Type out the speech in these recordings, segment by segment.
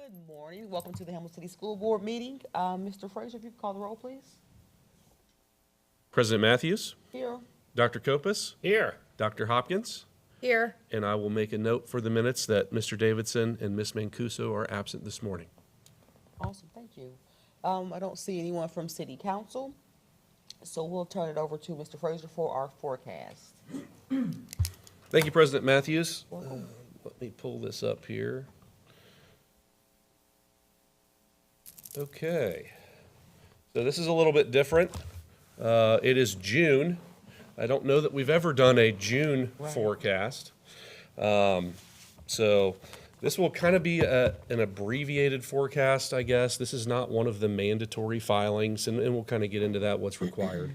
Good morning. Welcome to the Hamilton City School Board meeting. Mr. Frazier, if you could call the roll, please. President Matthews, Here. Dr. Kopus, Here. Dr. Hopkins, Here. and I will make a note for the minutes that Mr. Davidson and Ms. Mancuso are absent this morning. Awesome, thank you. I don't see anyone from City Council, so we'll turn it over to Mr. Frazier for our forecast. Thank you, President Matthews. Welcome. Let me pull this up here. Okay. So this is a little bit different. It is June. I don't know that we've ever done a June forecast. So this will kind of be an abbreviated forecast, I guess. This is not one of the mandatory filings, and we'll kind of get into that, what's required.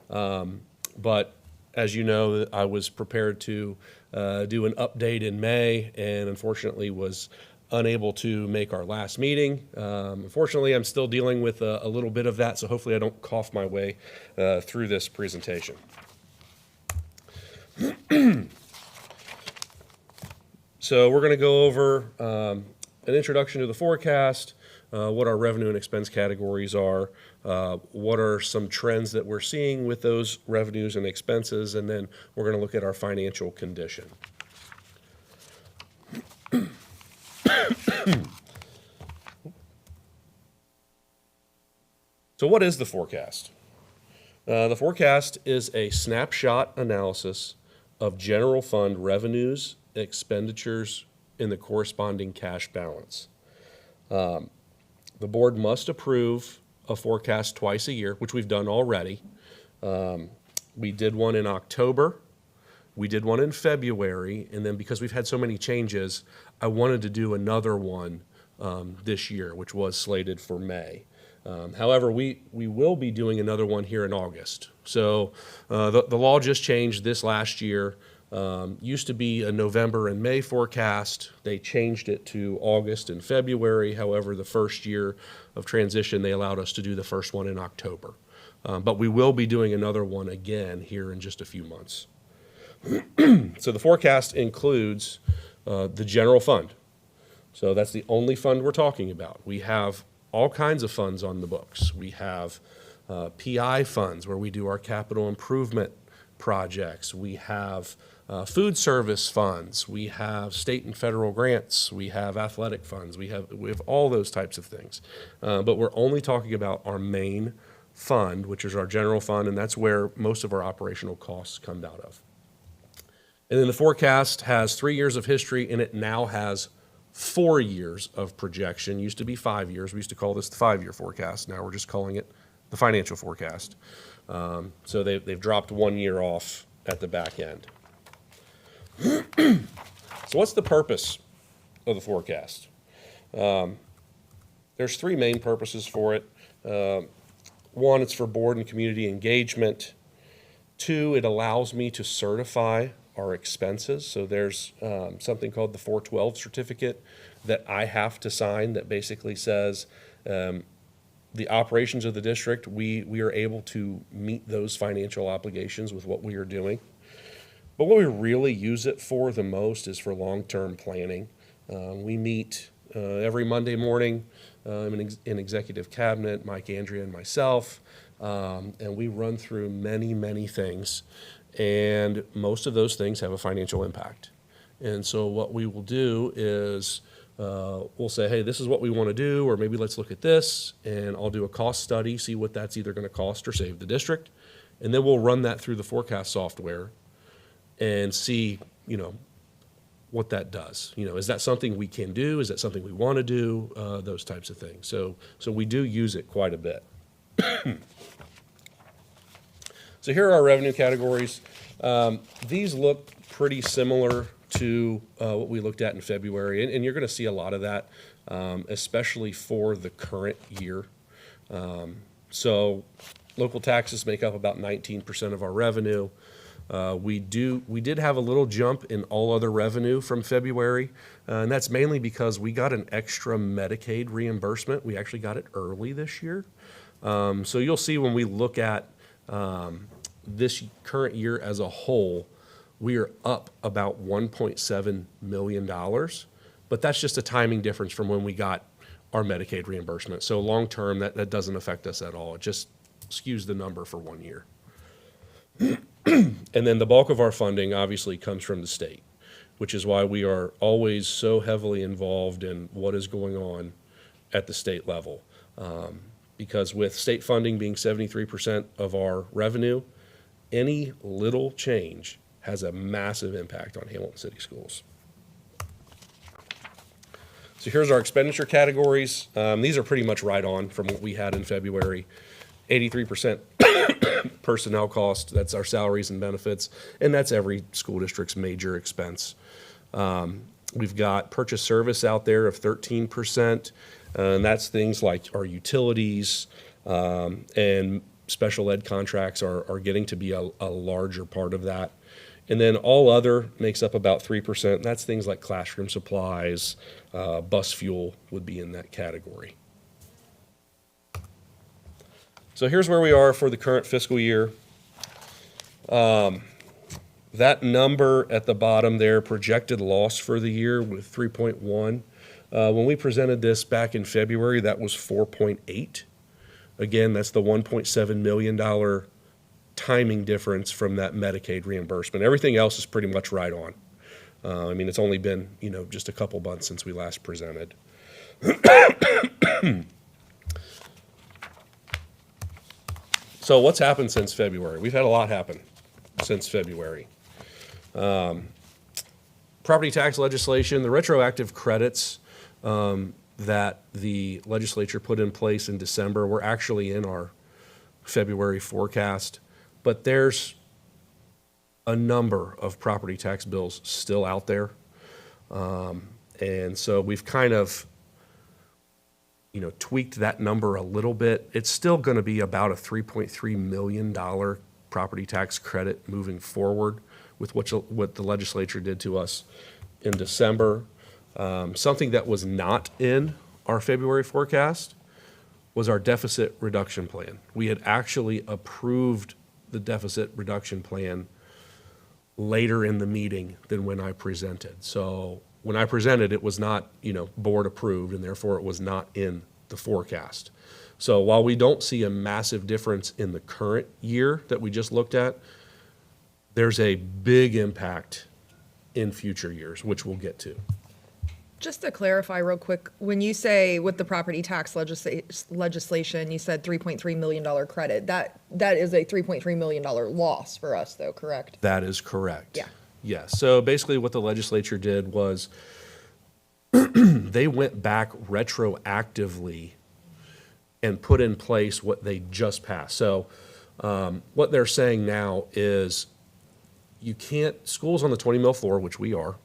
But as you know, I was prepared to do an update in May, and unfortunately was unable to make our last meeting. Unfortunately, I'm still dealing with a little bit of that, so hopefully I don't cough my way through this presentation. So we're going to go over an introduction to the forecast, what our revenue and expense categories are, what are some trends that we're seeing with those revenues and expenses, and then we're going to look at our financial condition. So what is the forecast? The forecast is a snapshot analysis of general fund revenues, expenditures, and the corresponding cash balance. The board must approve a forecast twice a year, which we've done already. We did one in October, we did one in February, and then because we've had so many changes, I wanted to do another one this year, which was slated for May. However, we will be doing another one here in August. So the law just changed this last year. Used to be a November and May forecast. They changed it to August and February. However, the first year of transition, they allowed us to do the first one in October. But we will be doing another one again here in just a few months. So the forecast includes the general fund. So that's the only fund we're talking about. We have all kinds of funds on the books. We have PI funds where we do our capital improvement projects. We have food service funds. We have state and federal grants. We have athletic funds. We have all those types of things. But we're only talking about our main fund, which is our general fund, and that's where most of our operational costs come out of. And then the forecast has 3 years of history, and it now has 4 years of projection. Used to be 5 years. We used to call this the 5-year forecast. Now we're just calling it the financial forecast. So they've dropped 1 year off at the back end. So what's the purpose of the forecast? There's 3 main purposes for it. 1, it's for board and community engagement. 2, it allows me to certify our expenses. So there's something called the 412 certificate that I have to sign that basically says the operations of the district, we are able to meet those financial obligations with what we are doing. But what we really use it for the most is for long-term planning. We meet every Monday morning in executive cabinet, Mike, Andrea, and myself, and we run through many, many things. And most of those things have a financial impact. And so what we will do is we'll say, hey, this is what we want to do, or maybe let's look at this, and I'll do a cost study, see what that's either going to cost or save the district. And then we'll run that through the forecast software and see, what that does. Is that something we can do? Is that something we want to do? Those types of things. So we do use it quite a bit. So here are our revenue categories. These look pretty similar to what we looked at in February, and you're going to see a lot of that, especially for the current year. So local taxes make up about 19% of our revenue. We did have a little jump in all other revenue from February, and that's mainly because we got an extra Medicaid reimbursement. We actually got it early this year. So you'll see when we look at this current year as a whole, we are up about $1.7 million, but that's just a timing difference from when we got our Medicaid reimbursement. So long-term, that doesn't affect us at all. It just skews the number for 1 year. And then the bulk of our funding obviously comes from the state, which is why we are always so heavily involved in what is going on at the state level. Because with state funding being 73% of our revenue, any little change has a massive impact on Hamilton City Schools. So here's our expenditure categories. These are pretty much right on from what we had in February. 83% personnel cost, that's our salaries and benefits, and that's every school district's major expense. We've got purchase service out there of 13%, and that's things like our utilities, and special ed contracts are getting to be a larger part of that. And then all other makes up about 3%, and that's things like classroom supplies, bus fuel would be in that category. So here's where we are for the current fiscal year. That number at the bottom there, projected loss for the year with 3.1. When we presented this back in February, that was 4.8. Again, that's the $1.7 million timing difference from that Medicaid reimbursement. Everything else is pretty much right on. I mean, it's only been, just a couple months since we last presented. So what's happened since February? We've had a lot happen since February. Property tax legislation, the retroactive credits that the legislature put in place in December were actually in our February forecast, but there's a number of property tax bills still out there. And so we've kind of tweaked that number a little bit. It's still going to be about a $3.3 million property tax credit moving forward with what the legislature did to us in December. Something that was not in our February forecast was our deficit reduction plan. We had actually approved the deficit reduction plan later in the meeting than when I presented. So when I presented, it was not, board approved, and therefore it was not in the forecast. So while we don't see a massive difference in the current year that we just looked at, there's a big impact in future years, which we'll get to. Just to clarify real quick, when you say with the property tax legislation, you said $3.3 million credit, that is a $3.3 million loss for us though, correct? That is correct. Yeah. Yes. So basically what the legislature did was they went back retroactively and put in place what they just passed. So what they're saying now is schools on the 20 mil floor, which we are,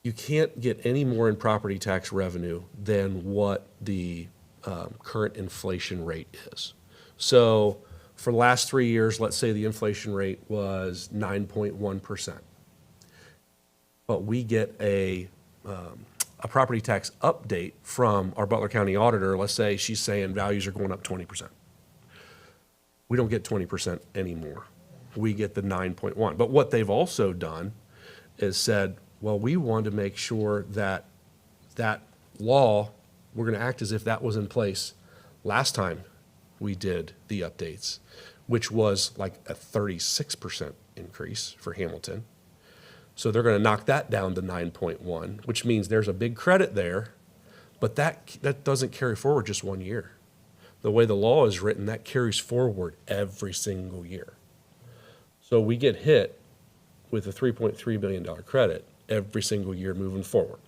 you can't get any more in property tax revenue than what the current inflation rate is. So for the last 3 years, let's say the inflation rate was 9.1%. But we get a property tax update from our Butler County auditor. Let's say she's saying values are going up 20%. We don't get 20% anymore. We get the 9.1. But what they've also done is said, well, we want to make sure that that law, we're going to act as if that was in place last time we did the updates, which was like a 36% increase for Hamilton. So they're going to knock that down to 9.1, which means there's a big credit there, but that doesn't carry forward just 1 year. The way the law is written, that carries forward every single year. So we get hit with a $3.3 billion credit every single year moving forward.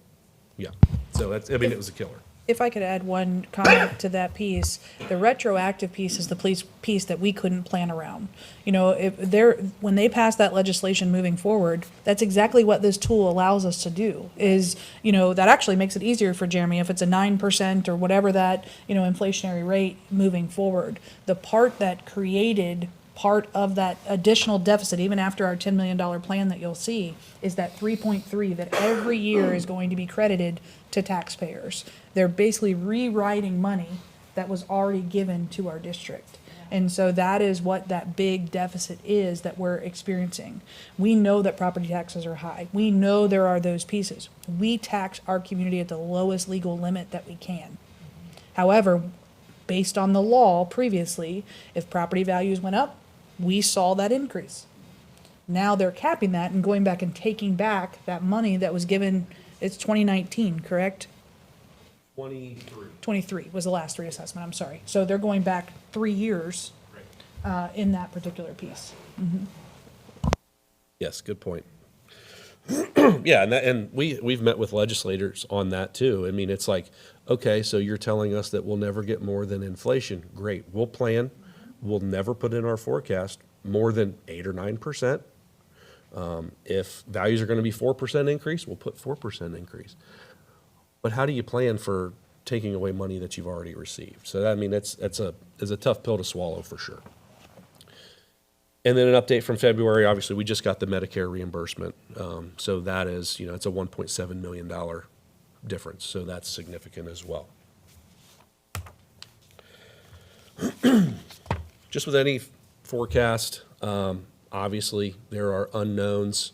Yeah, so it was a killer. If I could add one comment to that piece, the retroactive piece is the piece that we couldn't plan around. When they pass that legislation moving forward, that's exactly what this tool allows us to do, is, that actually makes it easier for Jeremy if it's a 9% or whatever that, inflationary rate moving forward. The part that created part of that additional deficit, even after our $10 million plan that you'll see, is that 3.3 that every year is going to be credited to taxpayers. They're basically rewriting money that was already given to our district. And so that is what that big deficit is that we're experiencing. We know that property taxes are high. We know there are those pieces. We tax our community at the lowest legal limit that we can. However, based on the law previously, if property values went up, we saw that increase. Now they're capping that and going back and taking back that money that was given, it's 2019, correct? 23. 23 was the last reassessment, I'm sorry. So they're going back 3 years in that particular piece. Yes, good point. Yeah, and we've met with legislators on that too. I mean, it's like, okay, so you're telling us that we'll never get more than inflation. Great, we'll plan. We'll never put in our forecast more than 8 or 9%. If values are going to be 4% increase, we'll put 4% increase. But how do you plan for taking away money that you've already received? So I mean, it's a tough pill to swallow for sure. And then an update from February, obviously, we just got the Medicare reimbursement. So that is, it's a $1.7 million difference. So that's significant as well. Just with any forecast, obviously, there are unknowns.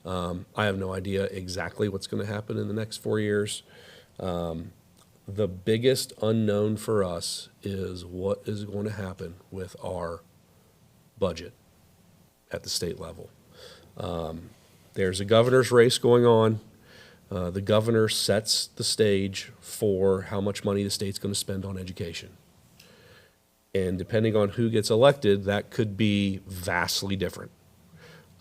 I have no idea exactly what's going to happen in the next 4 years. The biggest unknown for us is what is going to happen with our budget at the state level. There's a governor's race going on. The governor sets the stage for how much money the state's going to spend on education. And depending on who gets elected, that could be vastly different.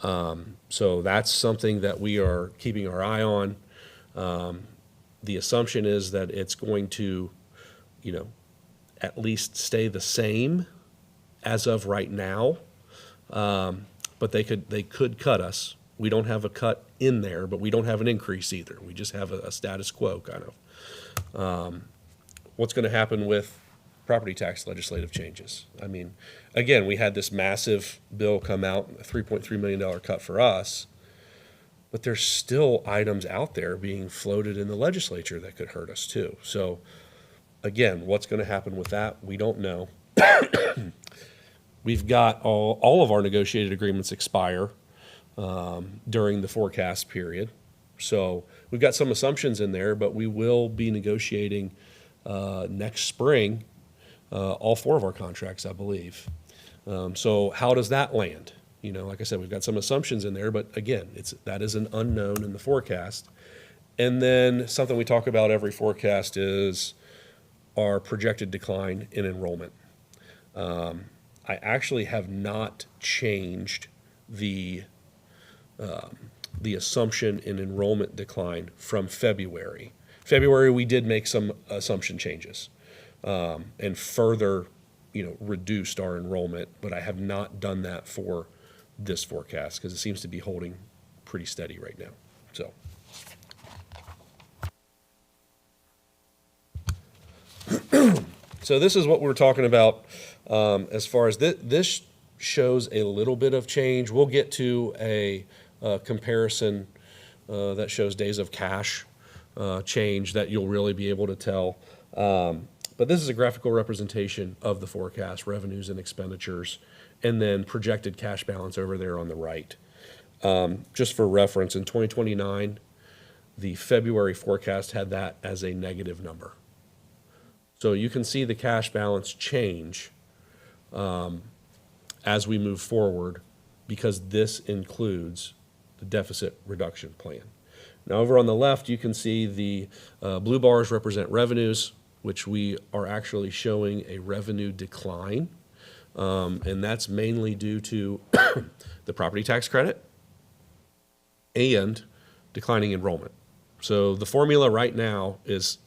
So that's something that we are keeping our eye on. The assumption is that it's going to, at least stay the same as of right now. But they could cut us. We don't have a cut in there, but we don't have an increase either. We just have a status quo kind of. What's going to happen with property tax legislative changes? I mean, again, we had this massive bill come out, a $3.3 million cut for us, but there's still items out there being floated in the legislature that could hurt us too. So again, what's going to happen with that? We don't know. We've got all of our negotiated agreements expire during the forecast period. So we've got some assumptions in there, but we will be negotiating next spring all 4 of our contracts, I believe. So how does that land? Like I said, we've got some assumptions in there, but again, that is an unknown in the forecast. And then something we talk about every forecast is our projected decline in enrollment. I actually have not changed the assumption in enrollment decline from February. February, we did make some assumption changes and further, reduced our enrollment, but I have not done that for this forecast because it seems to be holding pretty steady right now. So this is what we're talking about as far as this shows a little bit of change. We'll get to a comparison that shows days of cash change that you'll really be able to tell. But this is a graphical representation of the forecast, revenues and expenditures, and then projected cash balance over there on the right. Just for reference, in 2029, the February forecast had that as a negative number. So you can see the cash balance change as we move forward because this includes the deficit reduction plan. Now over on the left, you can see the blue bars represent revenues, which we are actually showing a revenue decline. And that's mainly due to the property tax credit and declining enrollment. So the formula right now it's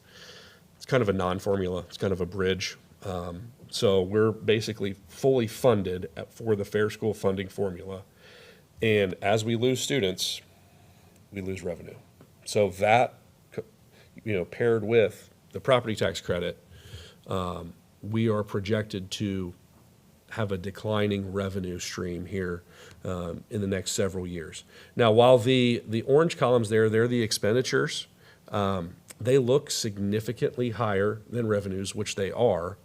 kind of a non-formula. It's kind of a bridge. So we're basically fully funded for the Fair School funding formula. And as we lose students, we lose revenue. So that, paired with the property tax credit, we are projected to have a declining revenue stream here in the next several years. Now, while the orange columns there, they're the expenditures. They look significantly higher than revenues, which they are.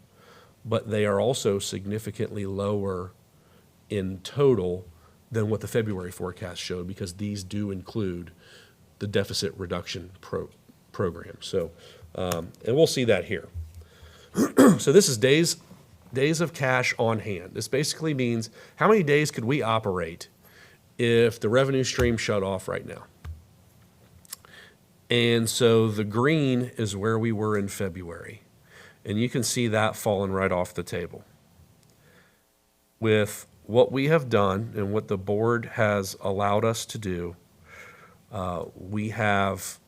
but they are also significantly lower in total than what the February forecast showed, because these do include the deficit reduction program. So, and we'll see that here. So this is days of cash on hand. This basically means how many days could we operate if the revenue stream shut off right now? And so the green is where we were in February. And you can see that falling right off the table. With what we have done and what the board has allowed us to do, we have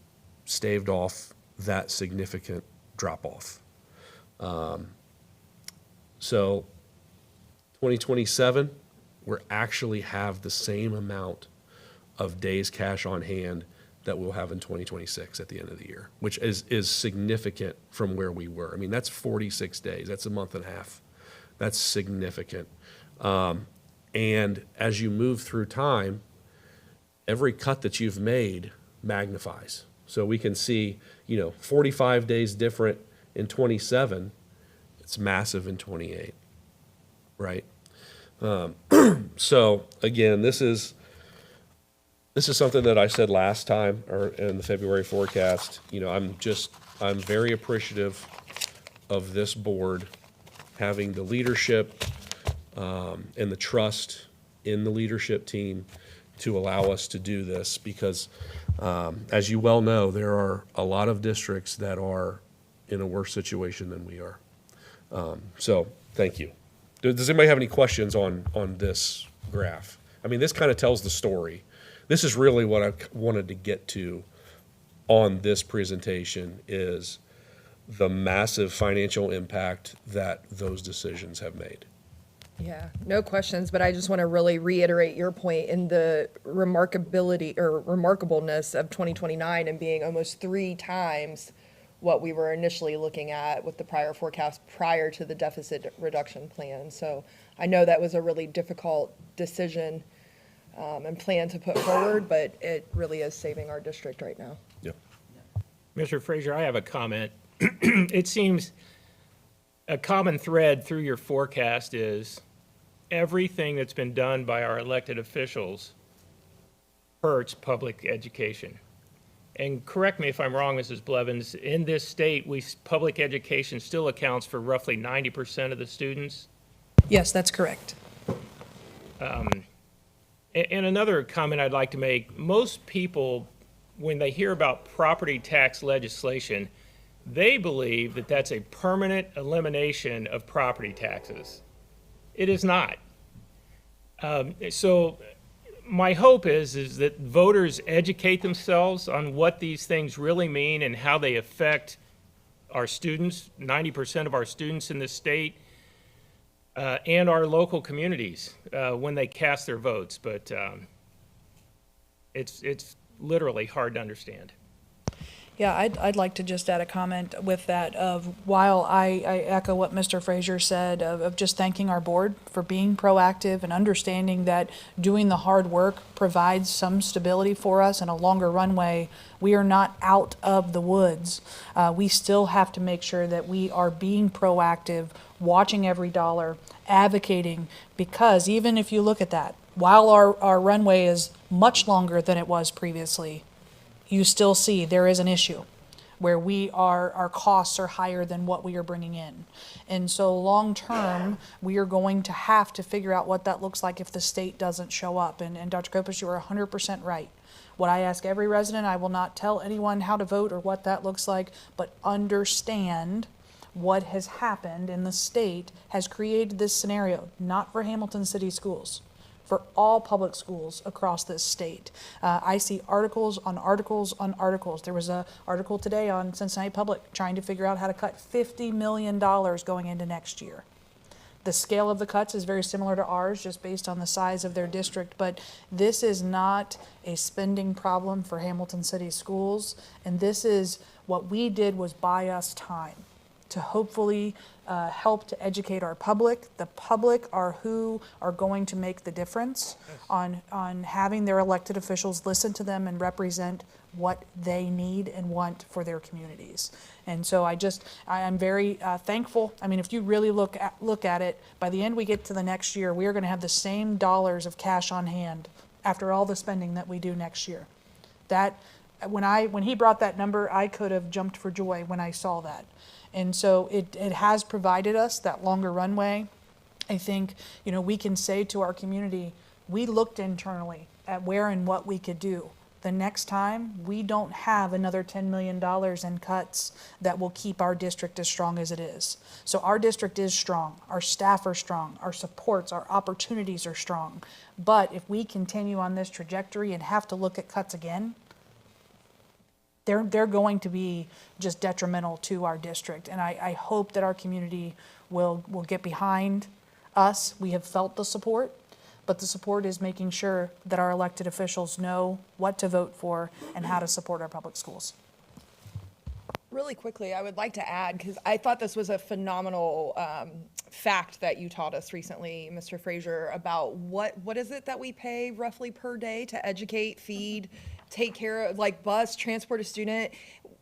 staved off that significant drop-off. So 2027, we're actually have the same amount of days cash on hand that we'll have in 2026 at the end of the year, which is significant from where we were. I mean, that's 46 days. That's a month and a half. That's significant. And as you move through time, every cut that you've made magnifies. So we can see, 45 days different in 27, it's massive in 28, right? So again, this is something that I said last time, or in the February forecast. I'm very appreciative of this board having the leadership and the trust in the leadership team to allow us to do this, because as you well know, there are a lot of districts that are in a worse situation than we are. So thank you. Does anybody have any questions on this graph? I mean, this kind of tells the story. This is really what I wanted to get to on this presentation, is the massive financial impact that those decisions have made. Yeah, no questions, but I just want to really reiterate your point in the remarkability or remarkableness of 2029 and being almost 3 times what we were initially looking at with the prior forecast prior to the deficit reduction plan. So I know that was a really difficult decision and plan to put forward, but it really is saving our district right now. Yep. Mr. Frazier, I have a comment. It seems a common thread through your forecast is everything that's been done by our elected officials hurts public education. And correct me if I'm wrong, Mrs. Blevins, in this state, public education still accounts for roughly 90% of the students. Yes, that's correct. And another comment I'd like to make, most people, when they hear about property tax legislation, they believe that that's a permanent elimination of property taxes. It is not. So my hope is that voters educate themselves on what these things really mean and how they affect our students, 90% of our students in this state, and our local communities when they cast their votes. But it's literally hard to understand. Yeah, I'd like to just add a comment with that of, while I echo what Mr. Frazier said of just thanking our board for being proactive and understanding that doing the hard work provides some stability for us and a longer runway. We are not out of the woods. We still have to make sure that we are being proactive, watching every dollar, advocating, because even if you look at that, while our runway is much longer than it was previously, you still see there is an issue where our costs are higher than what we are bringing in. And so long term, we are going to have to figure out what that looks like if the state doesn't show up. And Dr. Kopis, you are 100% right. What I ask every resident, I will not tell anyone how to vote or what that looks like, but understand what has happened in the state has created this scenario, not for Hamilton City Schools, for all public schools across this state. I see articles on articles on articles. There was an article today on Cincinnati Public trying to figure out how to cut $50 million going into next year. The scale of the cuts is very similar to ours, just based on the size of their district, but this is not a spending problem for Hamilton City Schools, and this is what we did was buy us time to hopefully help to educate our public. The public are who are going to make the difference on having their elected officials listen to them and represent what they need and want for their communities. And so I am very thankful. I mean, if you really look at it, by the end we get to the next year, we are going to have the same dollars of cash on hand after all the spending that we do next year. That, when he brought that number, I could have jumped for joy when I saw that. And so it has provided us that longer runway. I think, we can say to our community, we looked internally at where and what we could do. The next time, we don't have another $10 million in cuts that will keep our district as strong as it is. So our district is strong, our staff are strong, our supports, our opportunities are strong. But if we continue on this trajectory and have to look at cuts again, they're going to be just detrimental to our district. And I hope that our community will get behind us. We have felt the support, but the support is making sure that our elected officials know what to vote for and how to support our public schools. Really quickly, I would like to add, because I thought this was a phenomenal fact that you taught us recently, Mr. Frazier, about what is it that we pay roughly per day to educate, feed, take care of, like bus, transport a student.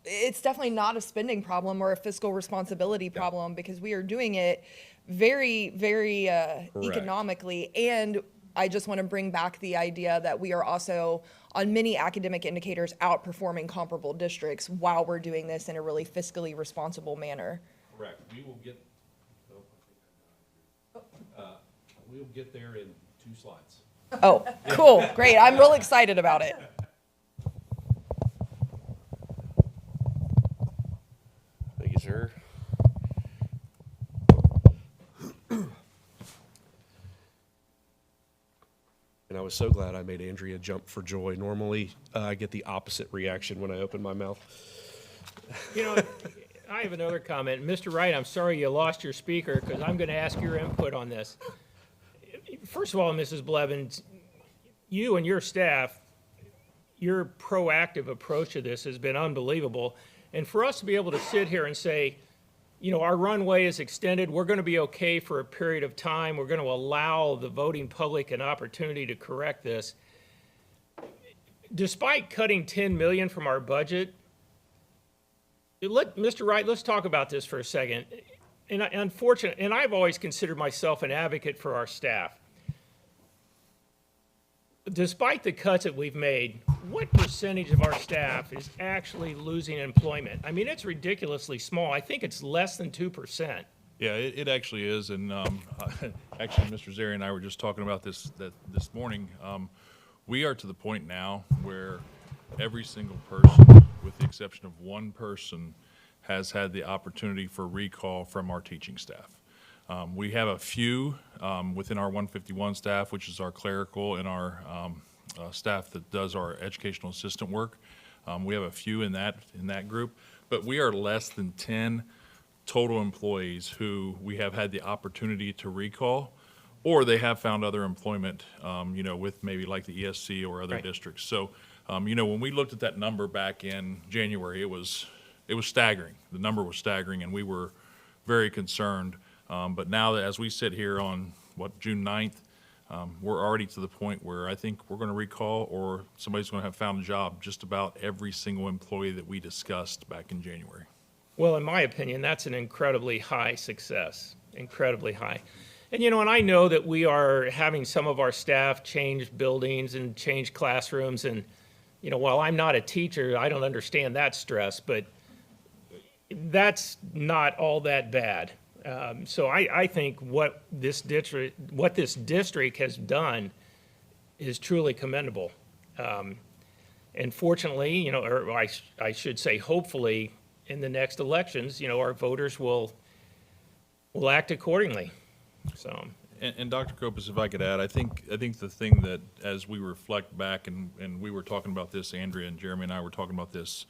It's definitely not a spending problem or a fiscal responsibility problem, because we are doing it very, very economically. And I just want to bring back the idea that we are also, on many academic indicators, outperforming comparable districts while we're doing this in a really fiscally responsible manner. Correct. We will get, we will get there in 2 slides. Oh, cool, great. I'm real excited about it. Thank you, sir. And I was so glad I made Andrea jump for joy. Normally, I get the opposite reaction when I open my mouth. I have another comment. Mr. Wright, I'm sorry you lost your speaker, because I'm going to ask your input on this. First of all, Mrs. Blevins, you and your staff, your proactive approach to this has been unbelievable. And for us to be able to sit here and say, our runway is extended, we're going to be okay for a period of time, we're going to allow the voting public an opportunity to correct this. Despite cutting $10 million from our budget, Mr. Wright, let's talk about this for a second. And I've always considered myself an advocate for our staff. Despite the cuts that we've made, what percentage of our staff is actually losing employment? I mean, it's ridiculously small. I think it's less than 2%. Yeah, it actually is, and actually, Mr. Zeri and I were just talking about this morning. We are to the point now where every single person, with the exception of one person, has had the opportunity for recall from our teaching staff. We have a few within our 151 staff, which is our clerical and our staff that does our educational assistant work. We have a few in that group, but we are less than 10 total employees who we have had the opportunity to recall, or they have found other employment, with maybe like the ESC or other Right. districts. So, when we looked at that number back in January, it was staggering. The number was staggering, and we were very concerned. But now that as we sit here on, June 9th, we're already to the point where I think we're going to recall, or somebody's going to have found a job, just about every single employee that we discussed back in January. Well, in my opinion, that's an incredibly high success, incredibly high. And, and I know that we are having some of our staff change buildings and change classrooms. And, while I'm not a teacher, I don't understand that stress, but that's not all that bad. So I think what this district has done is truly commendable. And fortunately, or I should say hopefully, in the next elections, our voters will act accordingly. So. And Dr. Kopis, if I could add, I think the thing that, as we reflect back, and we were talking about this, Andrea and Jeremy and I were talking about this,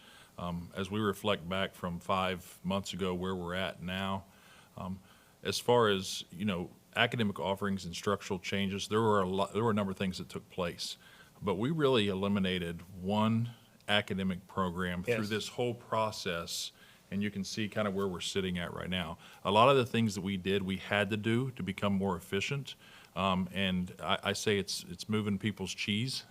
as we reflect back from 5 months ago where we're at now, as far as, academic offerings and structural changes, there were a number of things that took place. But we really eliminated one academic program through Yes. this whole process, and you can see kind of where we're sitting at right now. A lot of the things that we did, we had to do to become more efficient. And I say it's moving people's cheese.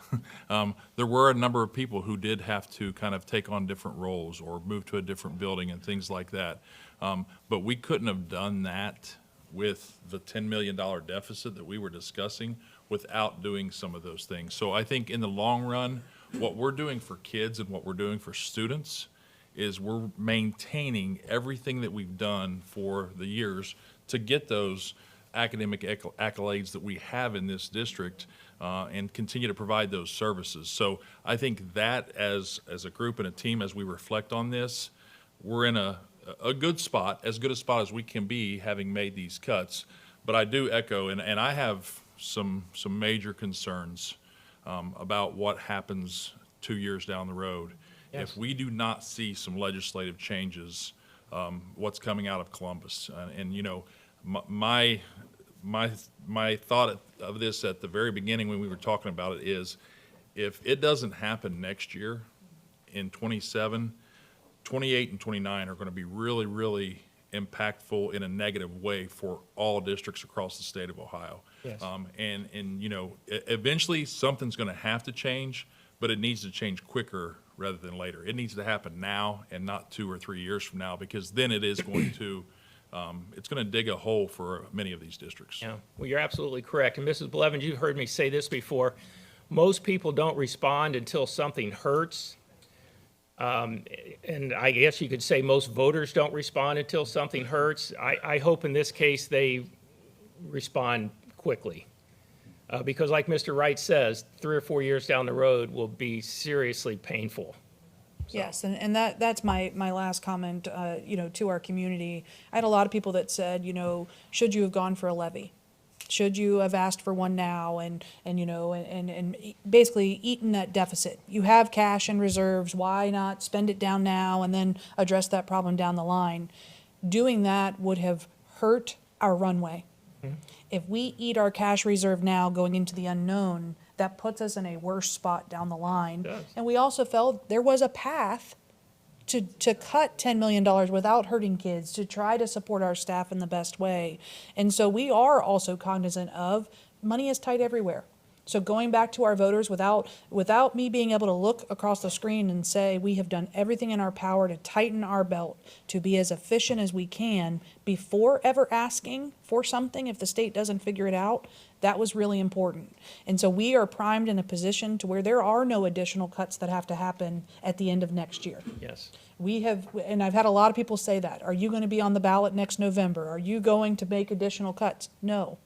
There were a number of people who did have to kind of take on different roles or move to a different building and things like that. But we couldn't have done that with the $10 million deficit that we were discussing without doing some of those things. So I think in the long run, what we're doing for kids and what we're doing for students is we're maintaining everything that we've done for the years to get those academic accolades that we have in this district and continue to provide those services. So I think that as a group and a team, as we reflect on this, we're in a good spot, as good a spot as we can be, having made these cuts. But I do echo, and I have some major concerns about what happens 2 years down the road. Yes. If we do not see some legislative changes, what's coming out of Columbus. And you know, my thought of this at the very beginning when we were talking about it is, if it doesn't happen next year in 27, 28 and 29 are going to be really, really impactful in a negative way for all districts across the state of Ohio. Yes. And you know, eventually something's going to have to change, but it needs to change quicker rather than later. It needs to happen now and not 2 or 3 years from now, because then it is going to, it's going to dig a hole for many of these districts. Yeah, well, you're absolutely correct. And Mrs. Blevins, you've heard me say this before. Most people don't respond until something hurts. And I guess you could say most voters don't respond until something hurts. I hope in this case they respond quickly. Because like Mr. Wright says, 3 or 4 years down the road will be seriously painful. Yes, and that's my last comment, you know, to our community. I had a lot of people that said, you know, should you have gone for a levy? Should you have asked for one now and you know, and basically eaten that deficit? You have cash and reserves, why not spend it down now and then address that problem down the line? Doing that would have hurt our runway. Mm-hmm. If we eat our cash reserve now going into the unknown, that puts us in a worse spot down the line. It does. And we also felt there was a path to cut $10 million without hurting kids, to try to support our staff in the best way. And so we are also cognizant of money is tight everywhere. So going back to our voters, without me being able to look across the screen and say we have done everything in our power to tighten our belt, to be as efficient as we can before ever asking for something if the state doesn't figure it out, that was really important. And so we are primed in a position to where there are no additional cuts that have to happen at the end of next year. Yes. We have, and I've had a lot of people say that. Are you going to be on the ballot next November? Are you going to make additional cuts? No.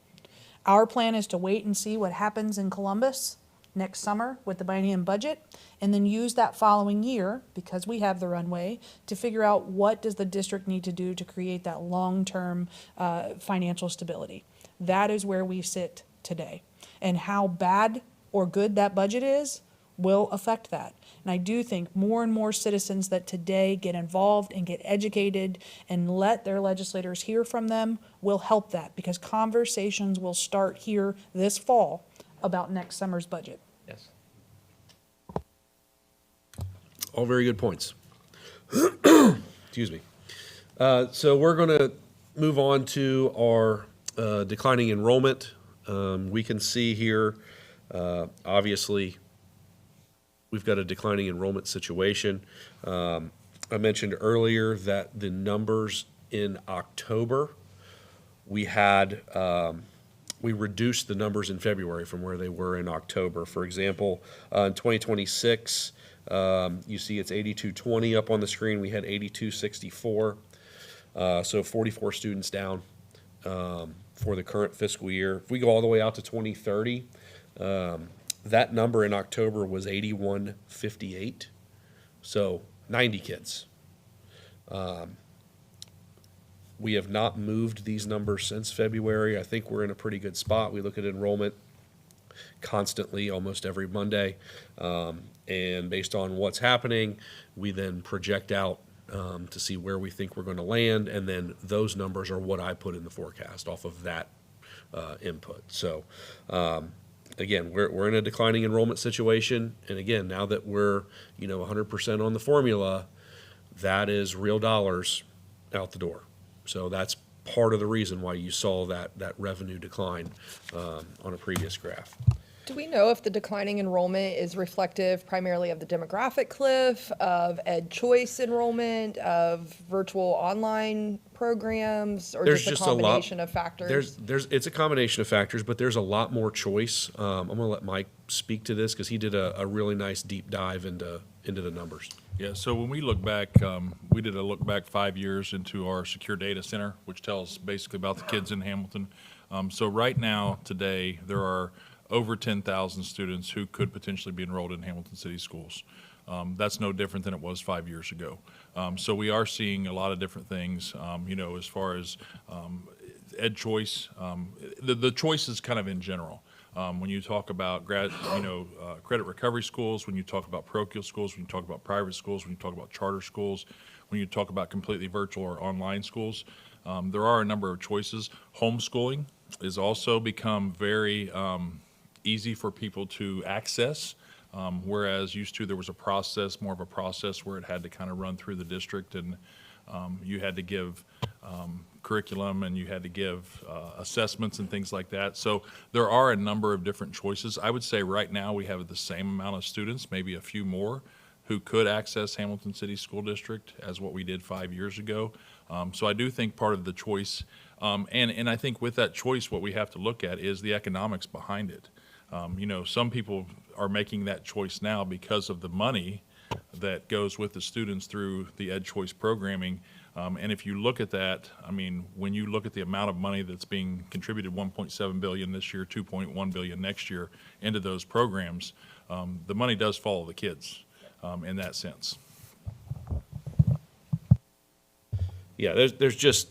Our plan is to wait and see what happens in Columbus next summer with the biennium budget, and then use that following year, because we have the runway, to figure out what does the district need to do to create that long-term financial stability. That is where we sit today. And how bad or good that budget is will affect that. And I do think more and more citizens that today get involved and get educated and let their legislators hear from them will help that, because conversations will start here this fall about next summer's budget. Yes. All very good points. Excuse me. So we're going to move on to our declining enrollment. We can see here, obviously, we've got a declining enrollment situation. I mentioned earlier that the numbers in October, we reduced the numbers in February from where they were in October. For example, in 2026, you see it's 8220 up on the screen. We had 8264, so 44 students down for the current fiscal year. If we go all the way out to 2030, that number in October was 8158, so 90 kids. We have not moved these numbers since February. I think we're in a pretty good spot. We look at enrollment constantly, almost every Monday. And based on what's happening, we then project out to see where we think we're going to land. And then those numbers are what I put in the forecast off of that input. So again, we're in a declining enrollment situation. And again, now that we're 100% on the formula, that is real dollars out the door. So that's part of the reason why you saw that revenue decline on a previous graph. Do we know if the declining enrollment is reflective primarily of the demographic cliff, of ed choice enrollment, of virtual online programs, or There's just a just a lot. combination of factors? It's a combination of factors, but there's a lot more choice. I'm gonna let Mike speak to this because he did a really nice deep dive into the numbers. Yeah, so when we look back, we did a look back 5 years into our secure data center, which tells basically about the kids in Hamilton. So right now, today, there are over 10,000 students who could potentially be enrolled in Hamilton City Schools. That's no different than it was 5 years ago. So we are seeing a lot of different things, as far as ed choice. The choice is kind of in general. When you talk about credit recovery schools, when you talk about parochial schools, when you talk about private schools, when you talk about charter schools, when you talk about completely virtual or online schools, there are a number of choices. Homeschooling has also become very easy for people to access, whereas used to there was more of a process where it had to kind of run through the district, and you had to give curriculum and you had to give assessments and things like that. So there are a number of different choices. I would say right now we have the same amount of students, maybe a few more, who could access Hamilton City School District as what we did 5 years ago. So I do think part of the choice, and I think with that choice, what we have to look at is the economics behind it. Some people are making that choice now because of the money that goes with the students through the Ed Choice programming. And if you look at that, I mean, when you look at the amount of money that's being contributed, 1.7 billion this year, 2.1 billion next year, into those programs, the money does follow the kids in that sense. Yeah, there's just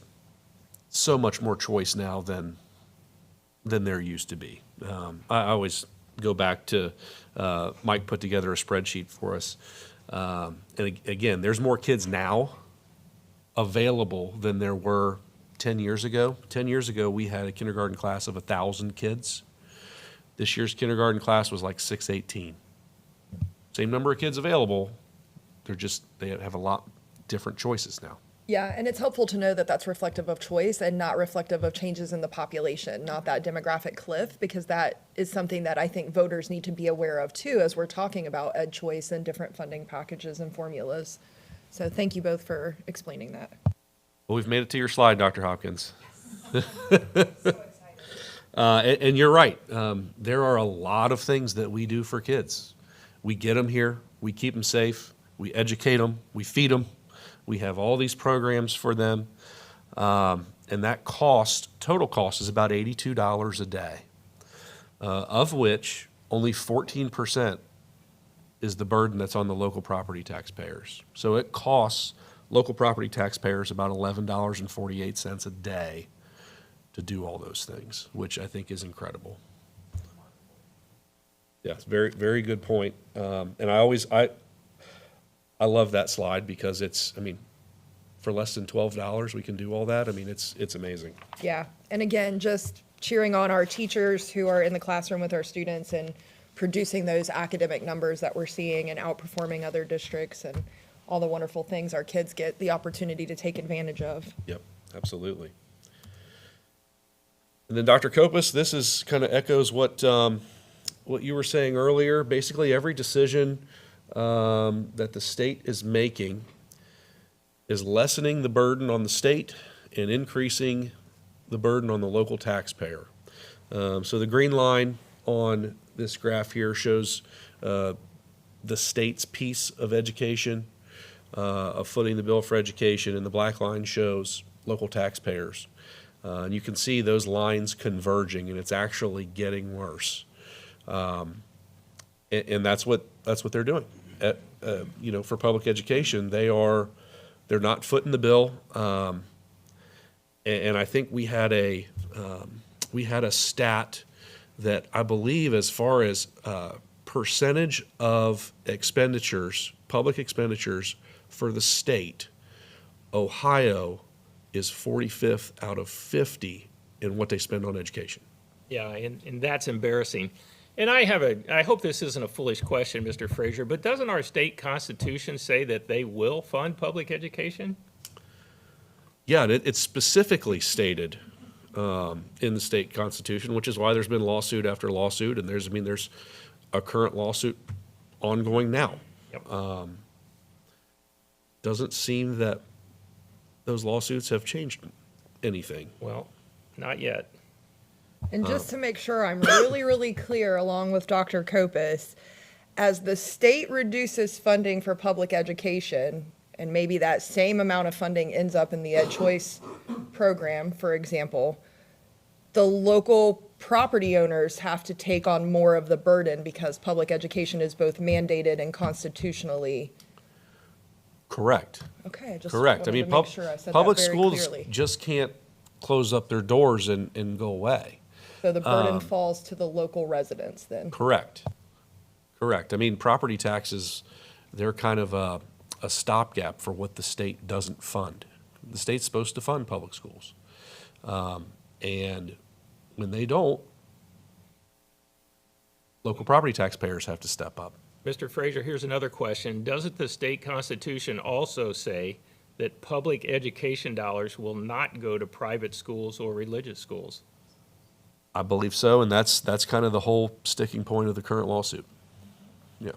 so much more choice now than there used to be. I always go back to Mike put together a spreadsheet for us. And again, there's more kids now available than there were 10 years ago. 10 years ago, we had a kindergarten class of 1,000 kids. This year's kindergarten class was like 618. Same number of kids available, they have a lot different choices now. Yeah, and it's helpful to know that that's reflective of choice and not reflective of changes in the population, not that demographic cliff, because that is something that I think voters need to be aware of too as we're talking about ed choice and different funding packages and formulas. So thank you both for explaining that. Well, we've made it to your slide, Dr. Hopkins. And you're right. There are a lot of things that we do for kids. We get them here, we keep them safe, we educate them, we feed them. We have all these programs for them. And that total cost is about $82 a day, of which only 14% is the burden that's on the local property taxpayers. So it costs local property taxpayers about $11.48 a day to do all those things, which I think is incredible. Yeah, it's very, very good point. And I love that slide because for less than $12, we can do all that. I mean, it's amazing. Yeah, and again, just cheering on our teachers who are in the classroom with our students and producing those academic numbers that we're seeing and outperforming other districts and all the wonderful things our kids get the opportunity to take advantage of. Yep, absolutely. And then Dr. Kopis, this is kind of echoes what you were saying earlier. Basically, every decision that the state is making is lessening the burden on the state and increasing the burden on the local taxpayer. So the green line on this graph here shows the state's piece of education, of footing the bill for education, and the black line shows local taxpayers. And you can see those lines converging, and it's actually getting worse. And that's what they're doing. For public education, they're not footing the bill. And I think we had a stat that I believe, as far as percentage of expenditures, public expenditures for the state, Ohio is 45th out of 50 in what they spend on education. Yeah, and that's embarrassing. And I hope this isn't a foolish question, Mr. Frazier, but doesn't our state constitution say that they will fund public education? Yeah, and it's specifically stated in the state constitution, which is why there's been lawsuit after lawsuit, and there's a current lawsuit ongoing now. Yep. Doesn't seem that those lawsuits have changed anything. Well, not yet. And just to make sure I'm really, really clear, along with Dr. Kopis, as the state reduces funding for public education, and maybe that same amount of funding ends up in the Ed Choice program, for example, the local property owners have to take on more of the burden because public education is both mandated and constitutionally. Correct. Okay, I just Correct. I wanted mean, to make sure I said public that very schools clearly. just can't close up their doors and go away. So the burden falls to the local residents then. Correct. Correct. I mean, property taxes, they're kind of a stopgap for what the state doesn't fund. The state's supposed to fund public schools. And when they don't, local property taxpayers have to step up. Mr. Frazier, here's another question. Doesn't the state constitution also say that public education dollars will not go to private schools or religious schools? I believe so, and that's kind of the whole sticking point of the current lawsuit. Yeah.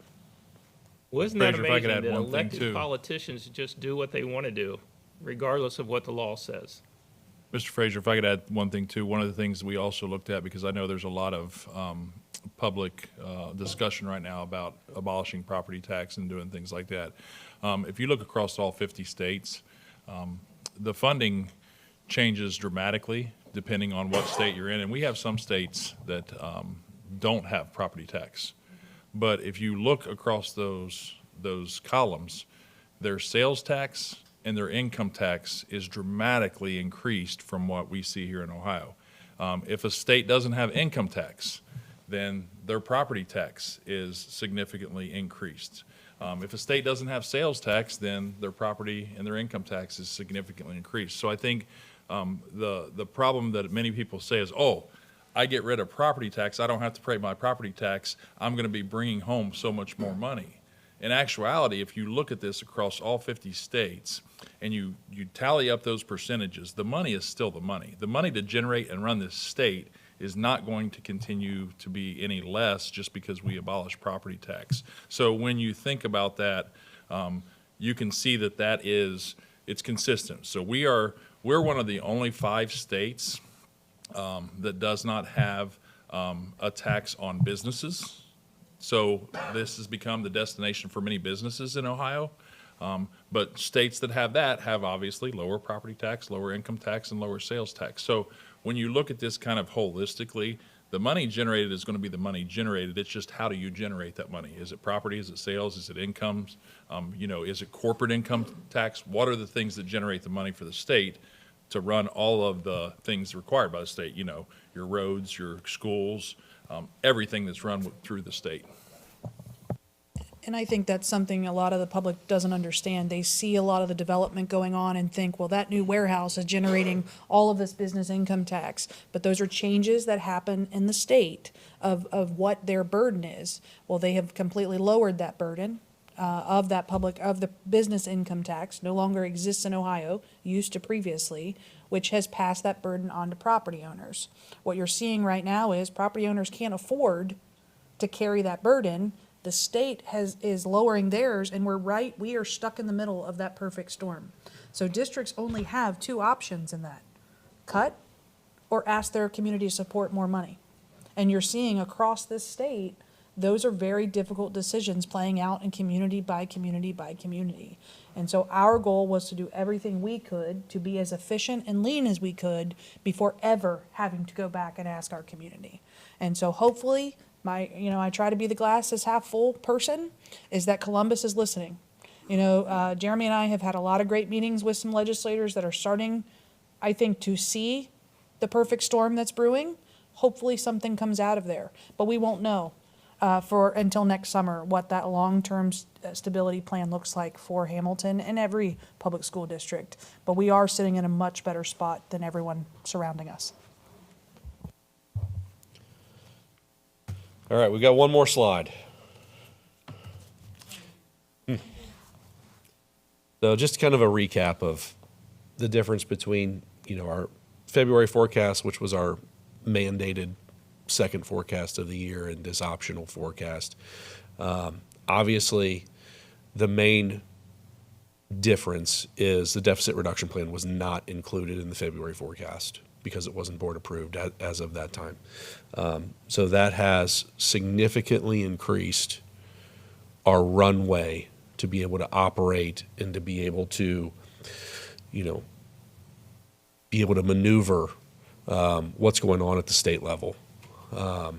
Wasn't that Frazier, if I could amazing add that one thing, elected too. politicians just do what they want to do, regardless of what the law says? Mr. Frazier, if I could add one thing too, one of the things we also looked at, because I know there's a lot of public discussion right now about abolishing property tax and doing things like that. If you look across all 50 states, the funding changes dramatically depending on what state you're in. And we have some states that don't have property tax. But if you look across those columns, their sales tax and their income tax is dramatically increased from what we see here in Ohio. If a state doesn't have income tax, then their property tax is significantly increased. If a state doesn't have sales tax, then their property and their income tax is significantly increased. So I think the problem that many people say is, oh, I get rid of property tax, I don't have to pay my property tax, I'm going to be bringing home so much more money. In actuality, if you look at this across all 50 states and you tally up those percentages, the money is still the money. The money to generate and run this state is not going to continue to be any less just because we abolish property tax. So when you think about that, you can see that it's consistent. So we're one of the only 5 states that does not have a tax on businesses. So this has become the destination for many businesses in Ohio. But states that have that have obviously lower property tax, lower income tax, and lower sales tax. So when you look at this kind of holistically, the money generated is going to be the money generated. It's just how do you generate that money? Is it property? Is it sales? Is it incomes? Is it corporate income tax? What are the things that generate the money for the state to run all of the things required by the state? Your roads, your schools, everything that's run through the state. And I think that's something a lot of the public doesn't understand. They see a lot of the development going on and think, well, that new warehouse is generating all of this business income tax. But those are changes that happen in the state of what their burden is. Well, they have completely lowered that burden of the business income tax, no longer exists in Ohio, used to previously, which has passed that burden on to property owners. What you're seeing right now is property owners can't afford to carry that burden. The state is lowering theirs, and we are stuck in the middle of that perfect storm. So districts only have 2 options in that: cut or ask their community to support more money. And you're seeing across this state, those are very difficult decisions playing out in community by community by community. And so our goal was to do everything we could to be as efficient and lean as we could before ever having to go back and ask our community. And so hopefully, I try to be the glass is half full person, is that Columbus is listening. Jeremy and I have had a lot of great meetings with some legislators that are starting, I think, to see the perfect storm that's brewing. Hopefully something comes out of there, but we won't know until next summer what that long-term stability plan looks like for Hamilton and every public school district. But we are sitting in a much better spot than everyone surrounding us. All right, we got one more slide. So just kind of a recap of the difference between, our February forecast, which was our mandated second forecast of the year, and this optional forecast. Obviously, the main difference is the deficit reduction plan was not included in the February forecast because it wasn't board approved as of that time. So that has significantly increased our runway to be able to operate and to be able to, be able to maneuver what's going on at the state level. I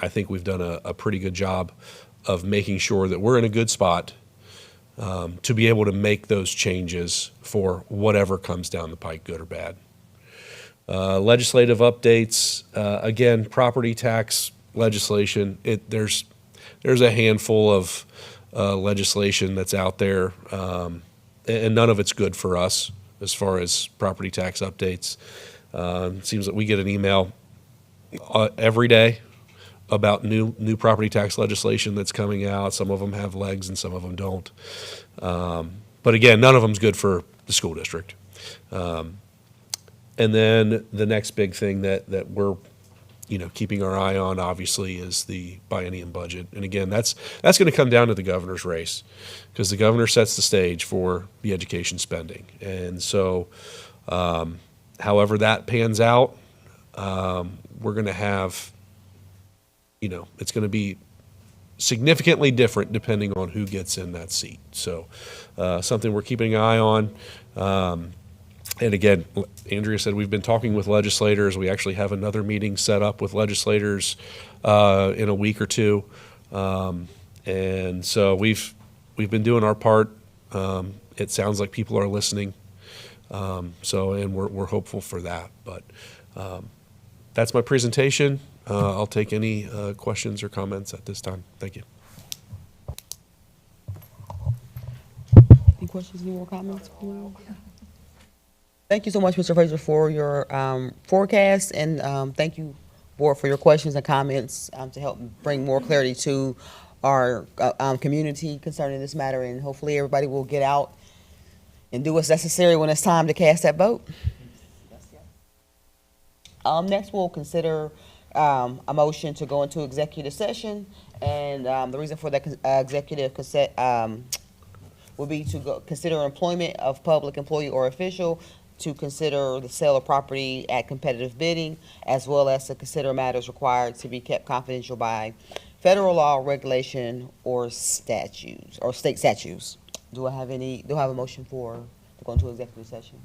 think we've done a pretty good job of making sure that we're in a good spot to be able to make those changes for whatever comes down the pike, good or bad. Legislative updates, again, property tax legislation, there's a handful of legislation that's out there, and none of it's good for us as far as property tax updates. It seems that we get an email every day about new property tax legislation that's coming out. Some of them have legs and some of them don't. But again, none of them's good for the school district. And then the next big thing that we're keeping our eye on, obviously, is the biennium budget. And again, that's going to come down to the governor's race, because the governor sets the stage for the education spending. And so, however that pans out, we're going to have, it's going to be significantly different depending on who gets in that seat. So, something we're keeping an eye on. And again, Andrea said we've been talking with legislators. We actually have another meeting set up with legislators in a week or two. And so we've been doing our part. It sounds like people are listening. And we're hopeful for that. But that's my presentation. I'll take any questions or comments at this time. Thank you. Any questions, any more comments? Thank you so much, Mr. Frazier, for your forecast, and thank you, Board, for your questions and comments to help bring more clarity to our community concerning this matter, and hopefully everybody will get out and do what's necessary when it's time to cast that vote. Next, we'll consider a motion to go into executive session, and the reason for that executive consent will be to consider employment of public employee or official, to consider the sale of property at competitive bidding, as well as to consider matters required to be kept confidential by federal law, regulation, or statutes, or state statutes. Do I have a motion to go into executive session?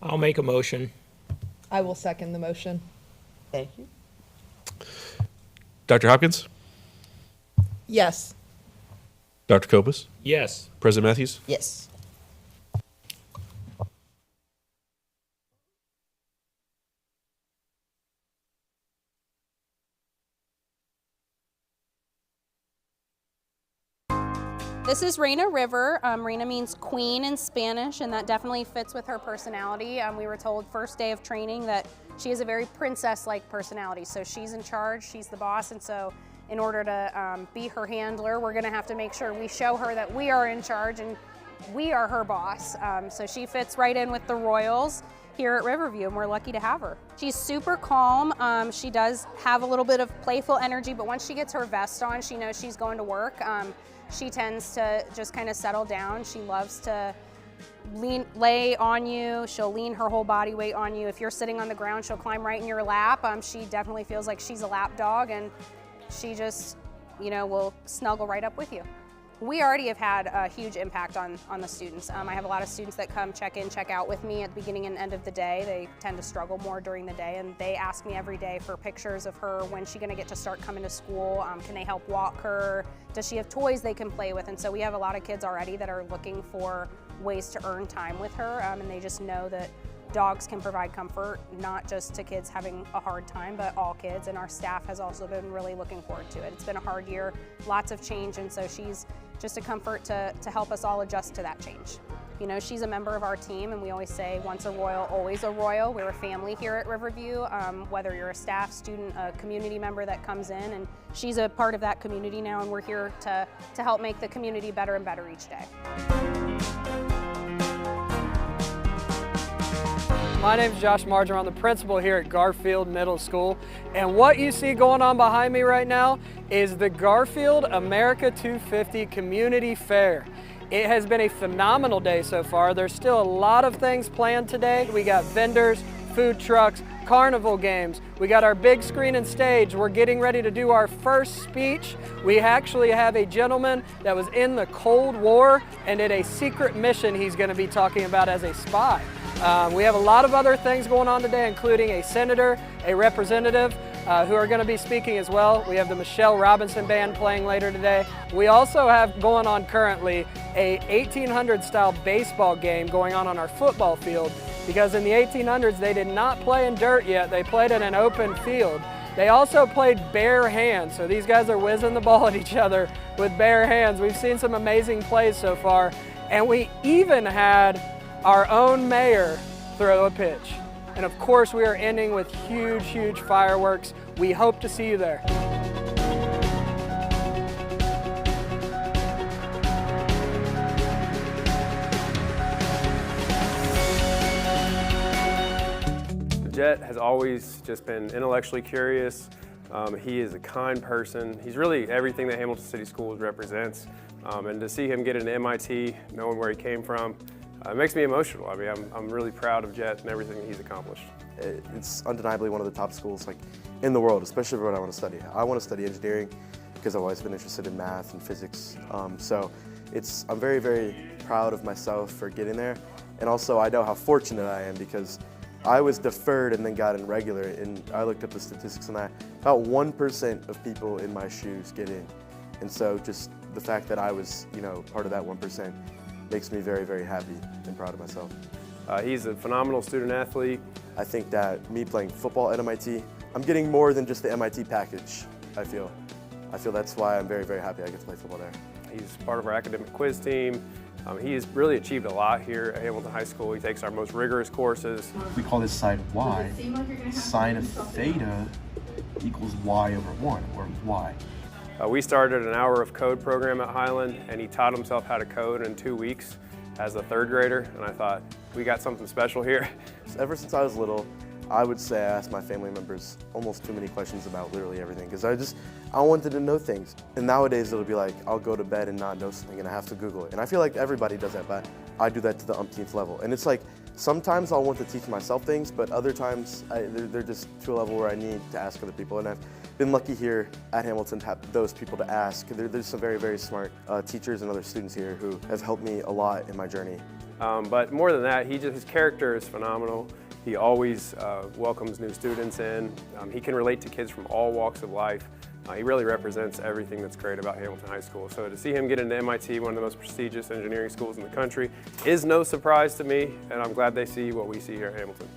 I'll make a motion. I will second the motion. Thank you. Dr. Hopkins? Yes. Dr. Kopus? Yes. President Matthews? Yes. This is Reina River. Reina means queen in Spanish, and that definitely fits with her personality. We were told first day of training that she has a very princess-like personality. So she's in charge, she's the boss, and so in order to be her handler, we're gonna have to make sure we show her that we are in charge and we are her boss. So she fits right in with the Royals here at Riverview, and we're lucky to have her. She's super calm. She does have a little bit of playful energy, but once she gets her vest on, she knows she's going to work. She tends to just kind of settle down. She loves to lay on you. She'll lean her whole body weight on you. If you're sitting on the ground, she'll climb right in your lap. She definitely feels like she's a lap dog, and she just, will snuggle right up with you. We already have had a huge impact on the students. I have a lot of students that come check in, check out with me at the beginning and end of the day. They tend to struggle more during the day, and they ask me every day for pictures of her. When's she gonna get to start coming to school? Can they help walk her? Does she have toys they can play with? And so we have a lot of kids already that are looking for ways to earn time with her, and they just know that dogs can provide comfort, not just to kids having a hard time, but all kids, and our staff has also been really looking forward to it. It's been a hard year, lots of change, and so she's just a comfort to help us all adjust to that change. You know, she's a member of our team, and we always say once a Royal, always a Royal. We're a family here at Riverview, whether you're a staff, student, a community member that comes in, and she's a part of that community now, and we're here to help make the community better and better each day. My name is Josh Marger. I'm the principal here at Garfield Middle School. And what you see going on behind me right now is the Garfield America 250 Community Fair. It has been a phenomenal day so far. There's still a lot of things planned today. We got vendors, food trucks, carnival games. We got our big screen and stage. We're getting ready to do our first speech. We actually have a gentleman that was in the Cold War and did a secret mission he's going to be talking about as a spy. We have a lot of other things going on today, including a senator, a representative, who are going to be speaking as well. We have the Michelle Robinson Band playing later today. We also have going on currently a 1800 style baseball game going on our football field, because in the 1800s they did not play in dirt yet, they played in an open field. They also played bare hands, so these guys are whizzing the ball at each other with bare hands. We've seen some amazing plays so far, and we even had our own mayor throw a pitch. And of course, we are ending with huge, huge fireworks. We hope to see you there. Jet has always just been intellectually curious. He is a kind person. He's really everything that Hamilton City Schools represents. And to see him get into MIT, knowing where he came from, it makes me emotional. I mean, I'm really proud of Jet and everything he's accomplished. It's undeniably one of the top schools in the world, especially for what I want to study. I want to study engineering because I've always been interested in math and physics. So I'm very, very proud of myself for getting there. And also I know how fortunate I am because I was deferred and then got in regular, and I looked up the statistics on that. About 1% of people in my shoes get in. And so just the fact that I was, part of that 1% makes me very, very happy and proud of myself. He's a phenomenal student athlete. I think that me playing football at MIT, I'm getting more than just the MIT package, I feel. That's why I'm very, very happy I get to play football there. He's part of our academic quiz team. He has really achieved a lot here at Hamilton High School. He takes our most rigorous courses. We call this side y. Sine of theta equals y over 1, or y. We started an hour of code program at Highland, and he taught himself how to code in 2 weeks as a third grader, and I thought, we got something special here. Ever since I was little, I would say I asked my family members almost too many questions about literally everything, because I wanted to know things. And nowadays it'll be like, I'll go to bed and not know something and I have to Google it. And I feel like everybody does that, but I do that to the umpteenth level. And it's like, sometimes I'll want to teach myself things, but other times they're just to a level where I need to ask other people. And I've been lucky here at Hamilton to have those people to ask. There's some very, very smart teachers and other students here who have helped me a lot in my journey. But more than that, his character is phenomenal. He always welcomes new students in. He can relate to kids from all walks of life. He really represents everything that's great about Hamilton High School. So to see him get into MIT, one of the most prestigious engineering schools in the country, is no surprise to me, and I'm glad they see what we see here at Hamilton.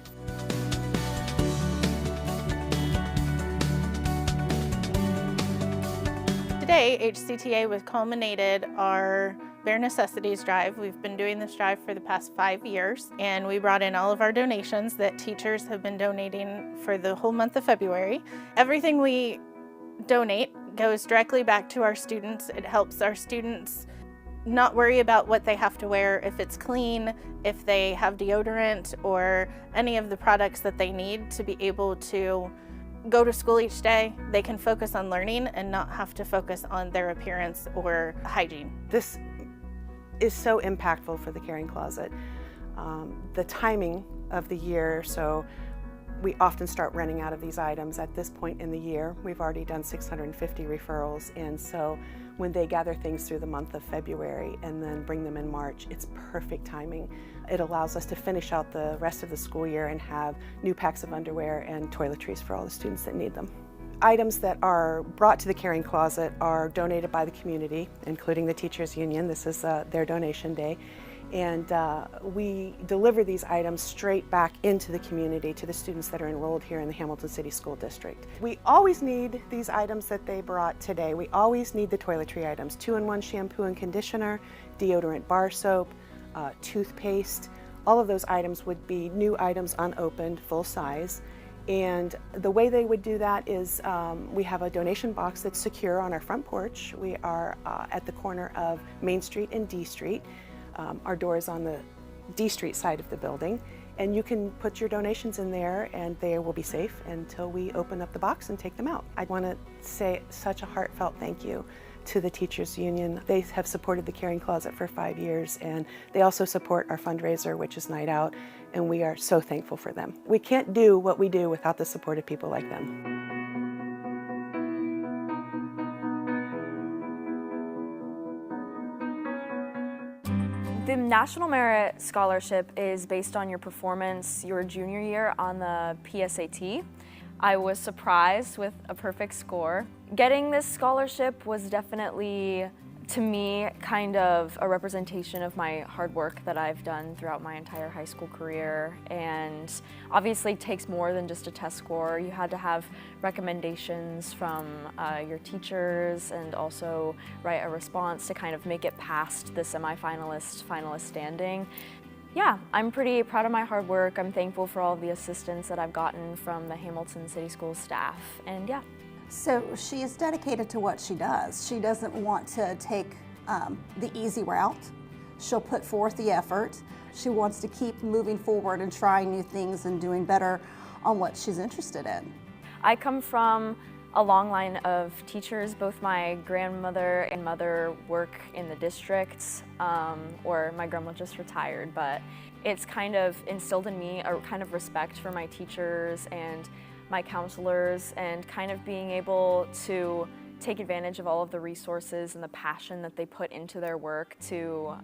Today, HCTA was culminated our Bare Necessities Drive. We've been doing this drive for the past 5 years, and we brought in all of our donations that teachers have been donating for the whole month of February. Everything we donate goes directly back to our students. It helps our students not worry about what they have to wear, if it's clean, if they have deodorant, or any of the products that they need to be able to go to school each day. They can focus on learning and not have to focus on their appearance or hygiene. This is so impactful for the Caring Closet. The timing of the year, so we often start running out of these items at this point in the year. We've already done 650 referrals, and so when they gather things through the month of February and then bring them in March, it's perfect timing. It allows us to finish out the rest of the school year and have new packs of underwear and toiletries for all the students that need them. Items that are brought to the Caring Closet are donated by the community, including the Teachers Union. This is their donation day. And we deliver these items straight back into the community to the students that are enrolled here in the Hamilton City School District. We always need these items that they brought today. We always need the toiletry items, 2-in-1 shampoo and conditioner, deodorant bar soap, toothpaste. All of those items would be new items unopened, full size. And the way they would do that is we have a donation box that's secure on our front porch. We are at the corner of Main Street and D Street. Our door is on the D Street side of the building. And you can put your donations in there and they will be safe until we open up the box and take them out. I want to say such a heartfelt thank you to the Teachers Union. They have supported the Caring Closet for 5 years, and they also support our fundraiser, which is Night Out, and we are so thankful for them. We can't do what we do without the support of people like them. The National Merit Scholarship is based on your performance your junior year on the PSAT. I was surprised with a perfect score. Getting this scholarship was definitely, to me, kind of a representation of my hard work that I've done throughout my entire high school career. And obviously it takes more than just a test score. You had to have recommendations from your teachers and also write a response to kind of make it past the finalist standing. Yeah, I'm pretty proud of my hard work. I'm thankful for all of the assistance that I've gotten from the Hamilton City Schools staff, and yeah. So she is dedicated to what she does. She doesn't want to take the easy route. She'll put forth the effort. She wants to keep moving forward and trying new things and doing better on what she's interested in. I come from a long line of teachers. Both my grandmother and mother work in the district, or my grandma just retired, but it's kind of instilled in me a kind of respect for my teachers and my counselors, and kind of being able to take advantage of all of the resources and the passion that they put into their work to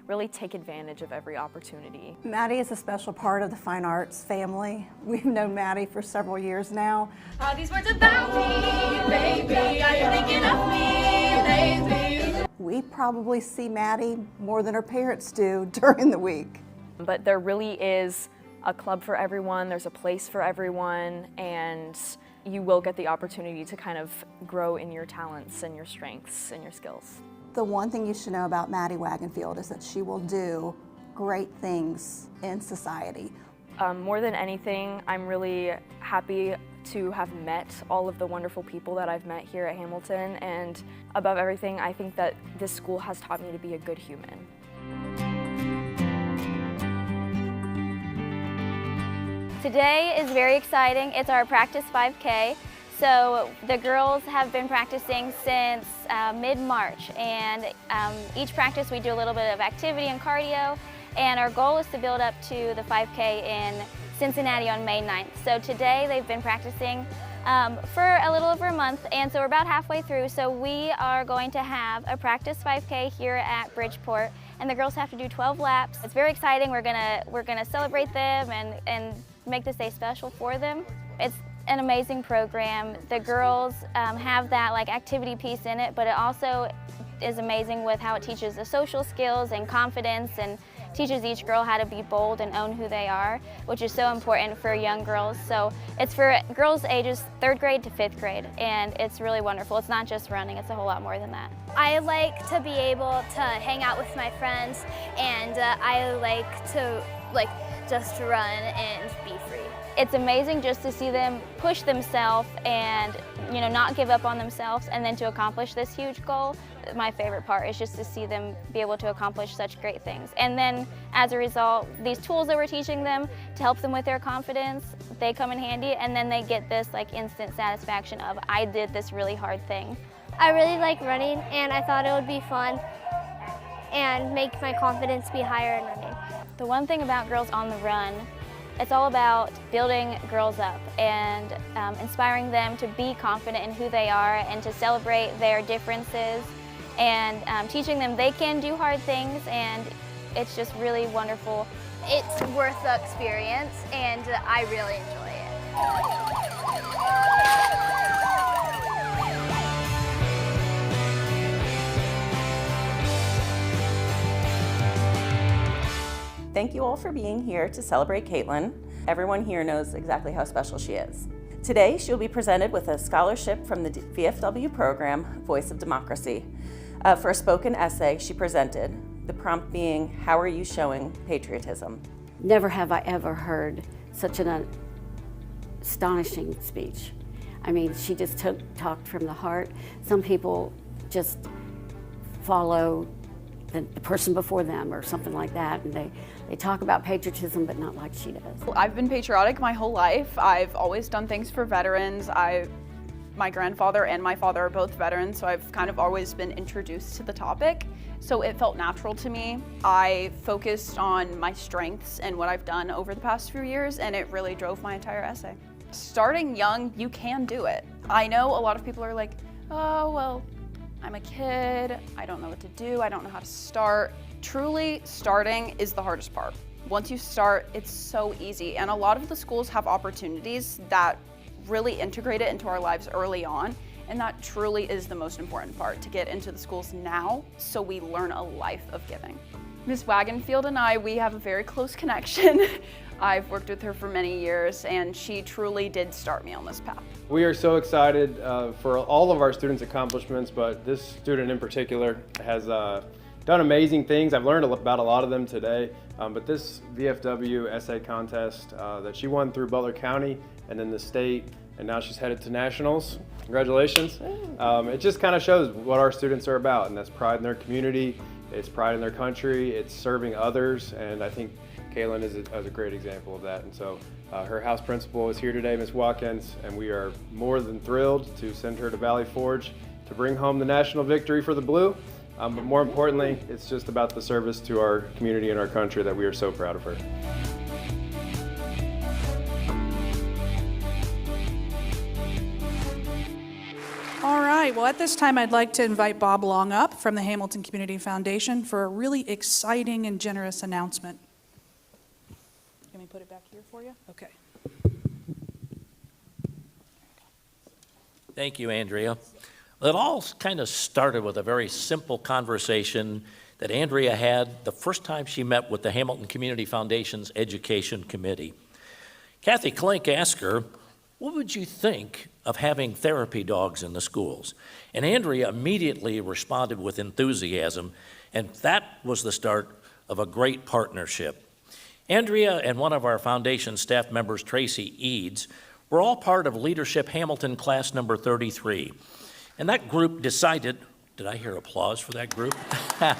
really take advantage of every opportunity. Maddie is a special part of the fine arts family. We've known Maddie for several years now. All these words about me, baby, are you thinking of me, baby? We probably see Maddie more than her parents do during the week. But there really is a club for everyone, there's a place for everyone, and you will get the opportunity to kind of grow in your talents and your strengths and your skills. The one thing you should know about Maddie Wagenfield is that she will do great things in society. More than anything, I'm really happy to have met all of the wonderful people that I've met here at Hamilton, and above everything, I think that this school has taught me to be a good human. Today is very exciting. It's our practice 5K. So the girls have been practicing since mid-March, and each practice we do a little bit of activity and cardio, and our goal is to build up to the 5K in Cincinnati on May 9th. So today they've been practicing for a little over a month, and so we're about halfway through. So we are going to have a practice 5K here at Bridgeport, and the girls have to do 12 laps. It's very exciting. We're gonna celebrate them and make this day special for them. It's an amazing program. The girls have that like activity piece in it, but it also is amazing with how it teaches the social skills and confidence, and teaches each girl how to be bold and own who they are, which is so important for young girls. So it's for girls ages 3rd grade to 5th grade, and it's really wonderful. It's not just running, it's a whole lot more than that. I like to be able to hang out with my friends, and I like to just run and be free. It's amazing just to see them push themselves and not give up on themselves, and then to accomplish this huge goal. My favorite part is just to see them be able to accomplish such great things. And then as a result, these tools that we're teaching them to help them with their confidence, they come in handy, and then they get this like instant satisfaction of, I did this really hard thing. I really like running, and I thought it would be fun and make my confidence be higher in running. The one thing about Girls on the Run, it's all about building girls up and inspiring them to be confident in who they are and to celebrate their differences, and teaching them they can do hard things, and it's just really wonderful. It's worth the experience, and I really enjoy it. Thank you all for being here to celebrate Caitlin. Everyone here knows exactly how special she is. Today, she'll be presented with a scholarship from the VFW program, Voice of Democracy. For a spoken essay she presented, The prompt being, how are you showing patriotism? Never have I ever heard such an astonishing speech. I mean, she just talked from the heart. Some people just follow the person before them or something like that, and they talk about patriotism, but not like she does. I've been patriotic my whole life. I've always done things for veterans. My grandfather and my father are both veterans, so I've kind of always been introduced to the topic. So it felt natural to me. I focused on my strengths and what I've done over the past few years, and it really drove my entire essay. Starting young, you can do it. I know a lot of people are like, oh, well, I'm a kid, I don't know what to do, I don't know how to start. Truly, starting is the hardest part. Once you start, it's so easy, and a lot of the schools have opportunities that really integrate it into our lives early on, and that truly is the most important part, to get into the schools now so we learn a life of giving. Ms. Wagenfield and I, we have a very close connection. I've worked with her for many years, and she truly did start me on this path. We are so excited for all of our students' accomplishments, but this student in particular has done amazing things. I've learned about a lot of them today, but this VFW essay contest that she won through Butler County and then the state, and now she's headed to nationals. Congratulations. It just kind of shows what our students are about, and that's pride in their community, it's pride in their country, it's serving others, and I think Kaylin is a great example of that. And so her house principal is here today, Ms. Watkins, and we are more than thrilled to send her to Valley Forge to bring home the national victory for the Blue. But more importantly, it's just about the service to our community and our country that we are so proud of her. All right, well, at this time, I'd like to invite Bob Long up from the Hamilton Community Foundation for a really exciting and generous announcement. Let me put it back here for you? Okay. Thank you, Andrea. Well, it all kind of started with a very simple conversation that Andrea had the first time she met with the Hamilton Community Foundation's Education Committee. Kathy Klink asked her, what would you think of having therapy dogs in the schools? And Andrea immediately responded with enthusiasm, and that was the start of a great partnership. Andrea and one of our foundation staff members, Tracy Eads, were all part of Leadership Hamilton class number 33. And that group decided, did I hear applause for that group? I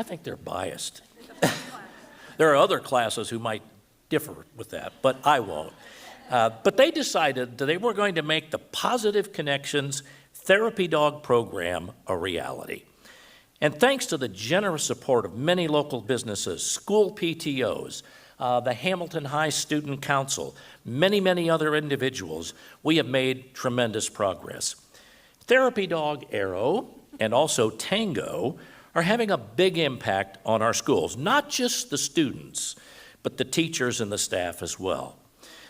think they're biased. There are other classes who might differ with that, but I won't. But they decided that they were going to make the Positive Connections Therapy Dog program a reality. And thanks to the generous support of many local businesses, school PTOs, the Hamilton High Student Council, many other individuals, we have made tremendous progress. Therapy Dog Arrow and also Tango are having a big impact on our schools, not just the students, but the teachers and the staff as well.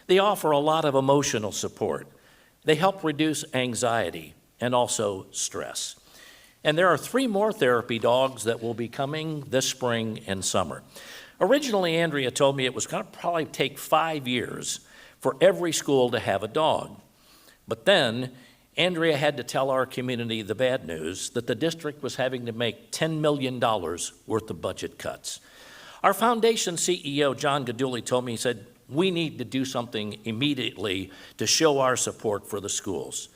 They offer a lot of emotional support. They help reduce anxiety and also stress. And there are 3 more therapy dogs that will be coming this spring and summer. Originally, Andrea told me it was going to probably take 5 years for every school to have a dog. But then Andrea had to tell our community the bad news that the district was having to make $10 million worth of budget cuts. Our foundation CEO, John Gaduli, told me, he said, we need to do something immediately to show our support for the schools.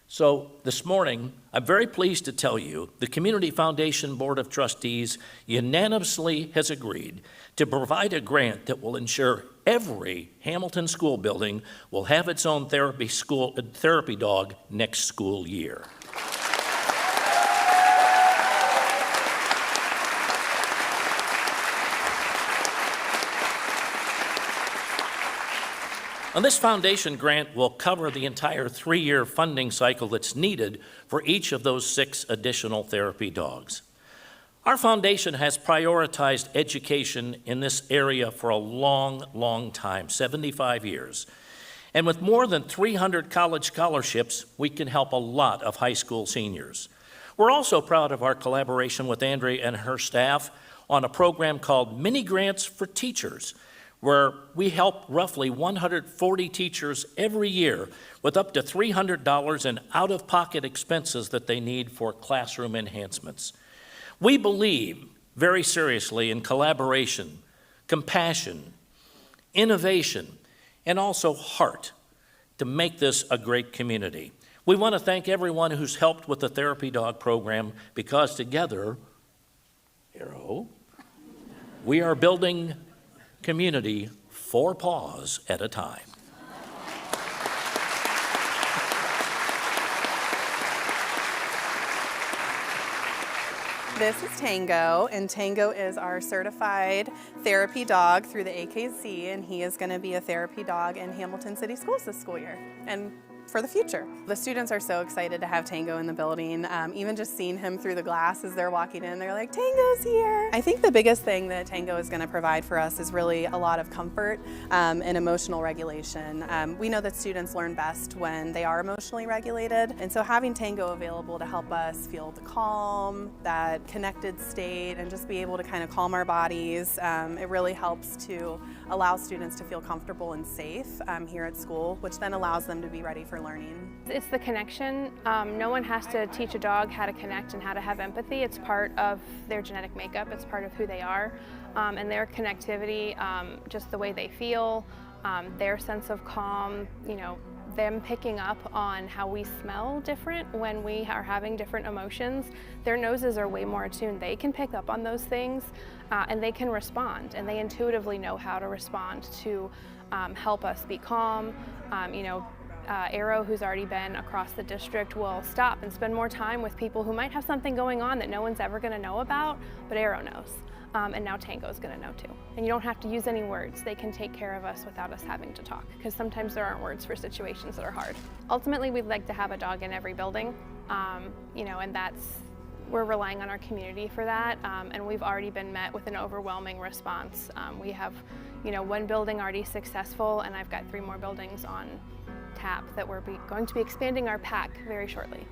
So this morning, I'm very pleased to tell you the Community Foundation Board of Trustees unanimously has agreed to provide a grant that will ensure every Hamilton school building will have its own therapy dog next school year. And this foundation grant will cover the entire 3-year funding cycle that's needed for each of those 6 additional therapy dogs. Our foundation has prioritized education in this area for a long time, 75 years. And with more than 300 college scholarships, we can help a lot of high school seniors. We're also proud of our collaboration with Andrea and her staff on a program called Mini Grants for Teachers, where we help roughly 140 teachers every year with up to $300 in out-of-pocket expenses that they need for classroom enhancements. We believe very seriously in collaboration, compassion, innovation, and also heart to make this a great community. We want to thank everyone who's helped with the Therapy Dog program, because together, Arrow, we are building community 4 paws at a time. This is Tango, and Tango is our certified therapy dog through the AKC, and he is going to be a therapy dog in Hamilton City Schools this school year and for the future. The students are so excited to have Tango in the building. Even just seeing him through the glass as they're walking in, they're like, Tango's here. I think the biggest thing that Tango is going to provide for us is really a lot of comfort and emotional regulation. We know that students learn best when they are emotionally regulated, and so having Tango available to help us feel the calm, that connected state, and just be able to kind of calm our bodies, it really helps to allow students to feel comfortable and safe here at school, which then allows them to be ready for learning. It's the connection. No one has to teach a dog how to connect and how to have empathy. It's part of their genetic makeup. It's part of who they are. And their connectivity, just the way they feel, their sense of calm, you know, them picking up on how we smell different when we are having different emotions. Their noses are way more attuned. They can pick up on those things and they can respond, and they intuitively know how to respond to help us be calm. You know, Arrow, who's already been across the district, will stop and spend more time with people who might have something going on that no one's ever going to know about, but Arrow knows. And now Tango's going to know too. And you don't have to use any words. They can take care of us without us having to talk, because sometimes there aren't words for situations that are hard. Ultimately, we'd like to have a dog in every building, you know, and we're relying on our community for that, and we've already been met with an overwhelming response. We have, you know, 1 building already successful, and I've got 3 more buildings on tap that we're going to be expanding our pack very shortly.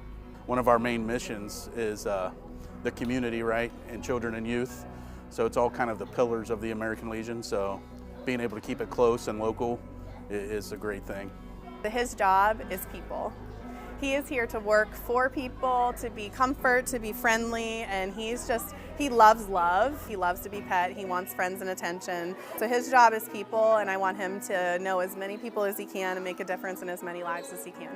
One of our main missions is the community, right, and children and youth. So it's all kind of the pillars of the American Legion, so being able to keep it close and local is a great thing. His job is people. He is here to work for people, to be comfort, to be friendly, and he loves love. He loves to be pet. He wants friends and attention. So his job is people, and I want him to know as many people as he can and make a difference in as many lives as he can.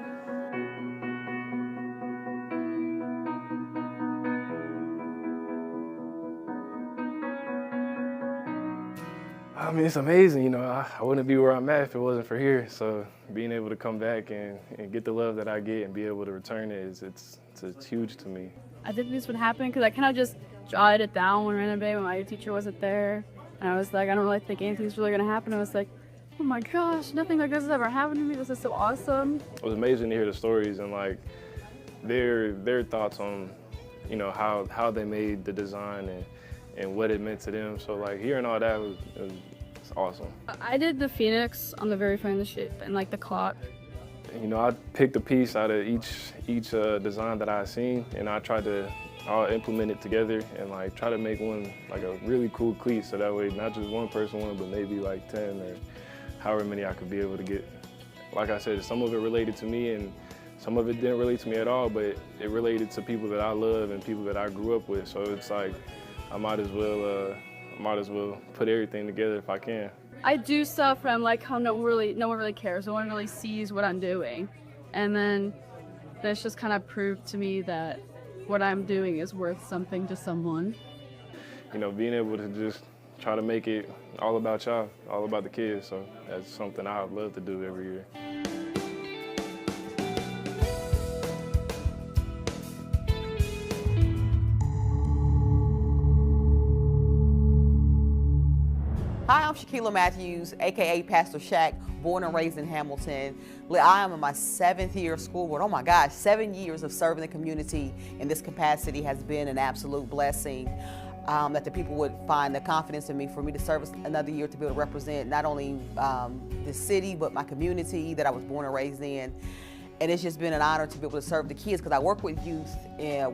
I mean, it's amazing, you know, I wouldn't be where I'm at if it wasn't for here. So being able to come back and get the love that I get and be able to return it, it's huge to me. I didn't think this would happen because I kind of just jotted it down one random day when my teacher wasn't there. And I was like, I don't really think anything's really going to happen. I was like, oh my gosh, nothing like this has ever happened to me. This is so awesome. It was amazing to hear the stories and like their thoughts on, you know, how they made the design and what it meant to them. So like hearing all that was awesome. I did the phoenix on the very front of the ship and like the clock. You know, I picked a piece out of each design that I seen, and I tried to all implement it together and like try to make one like a really cool cleat, so that way not just one person won, but maybe like 10 or however many I could be able to get. Like I said, some of it related to me and some of it didn't relate to me at all, but it related to people that I love and people that I grew up with. So it's like I might as well put everything together if I can. I do stuff from like how no one really cares. No one really sees what I'm doing. And then this just kind of proved to me that what I'm doing is worth something to someone. You know, being able to just try to make it all about y'all, all about the kids. So that's something I would love to do every year. Hi, I'm Shaquila Matthews, aka Pastor Shaq, born and raised in Hamilton. I am in my 7th year of school board. Oh my gosh, 7 years of serving the community in this capacity has been an absolute blessing. That the people would find the confidence in me for me to serve another year to be able to represent not only the city, but my community that I was born and raised in. And it's just been an honor to be able to serve the kids because I work with youth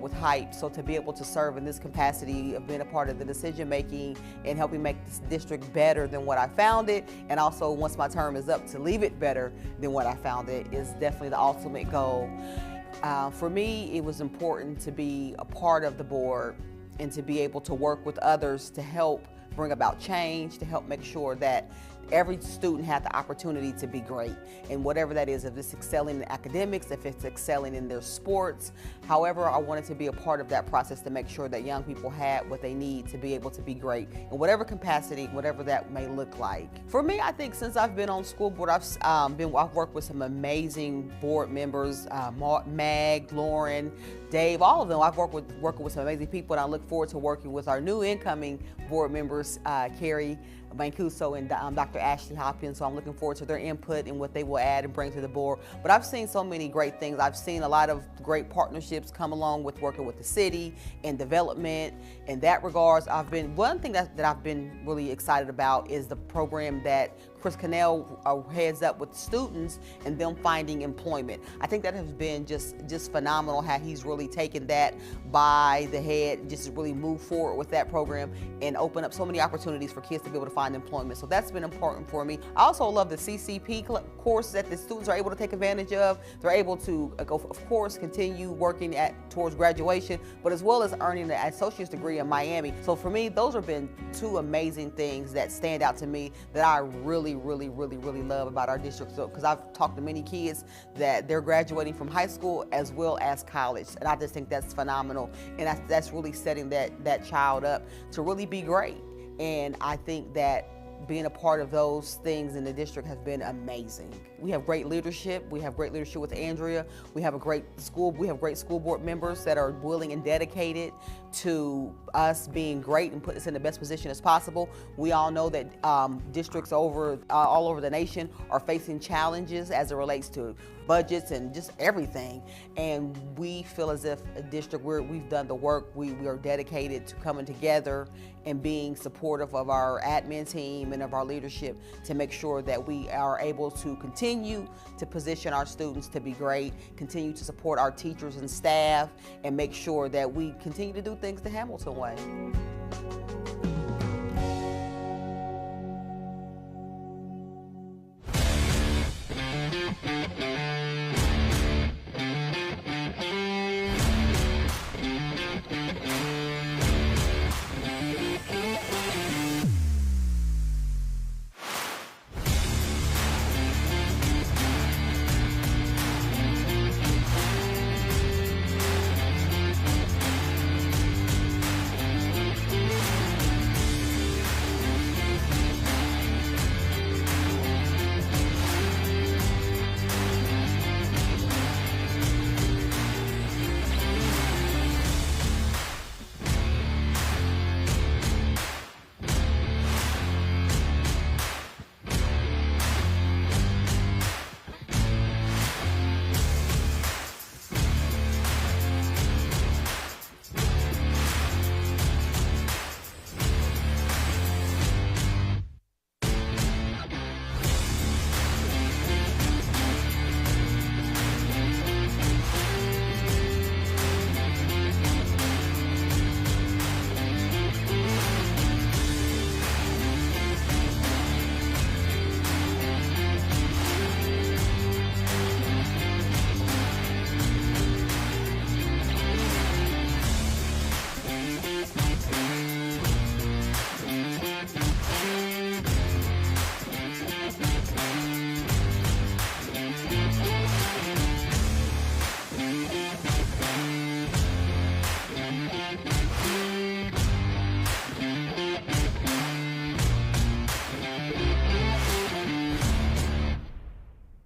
with HYPE, so to be able to serve in this capacity of being a part of the decision making and helping make this district better than what I found it, and also once my term is up to leave it better than what I found it, is definitely the ultimate goal. For me, it was important to be a part of the board and to be able to work with others to help bring about change, to help make sure that every student had the opportunity to be great, and whatever that is, if it's excelling in academics, if it's excelling in their sports. However, I wanted to be a part of that process to make sure that young people had what they need to be able to be great in whatever capacity, whatever that may look like. For me, I think since I've been on school board, I've worked with some amazing board members, Mag, Lauren, Dave, all of them. I've working with some amazing people, and I look forward to working with our new incoming board members, Carrie Mancuso and Dr. Ashley Hopkins, so I'm looking forward to their input and what they will add and bring to the board. But I've seen so many great things. I've seen a lot of great partnerships come along with working with the city and development. In that regards, one thing that I've been really excited about is the program that Chris Cannell heads up with students and them finding employment. I think that has been just phenomenal how he's really taken that by the head, just really move forward with that program and open up so many opportunities for kids to be able to find employment. So that's been important for me. I also love the CCP courses that the students are able to take advantage of. They're able to, of course, continue working towards graduation, but as well as earning an associate's degree in Miami. So for me, those have been two amazing things that stand out to me that I really love about our district. So, because I've talked to many kids that they're graduating from high school as well as college, and I just think that's phenomenal, and that's really setting that child up to really be great. And I think that being a part of those things in the district has been amazing. We have great leadership. We have great leadership with Andrea. We have great school board members that are willing and dedicated to us being great and put us in the best position as possible. We all know that districts all over the nation are facing challenges as it relates to budgets and just everything. And we feel as if a district where we've done the work, we are dedicated to coming together and being supportive of our admin team and of our leadership to make sure that we are able to continue to position our students to be great, continue to support our teachers and staff, and make sure that we continue to do things the Hamilton way.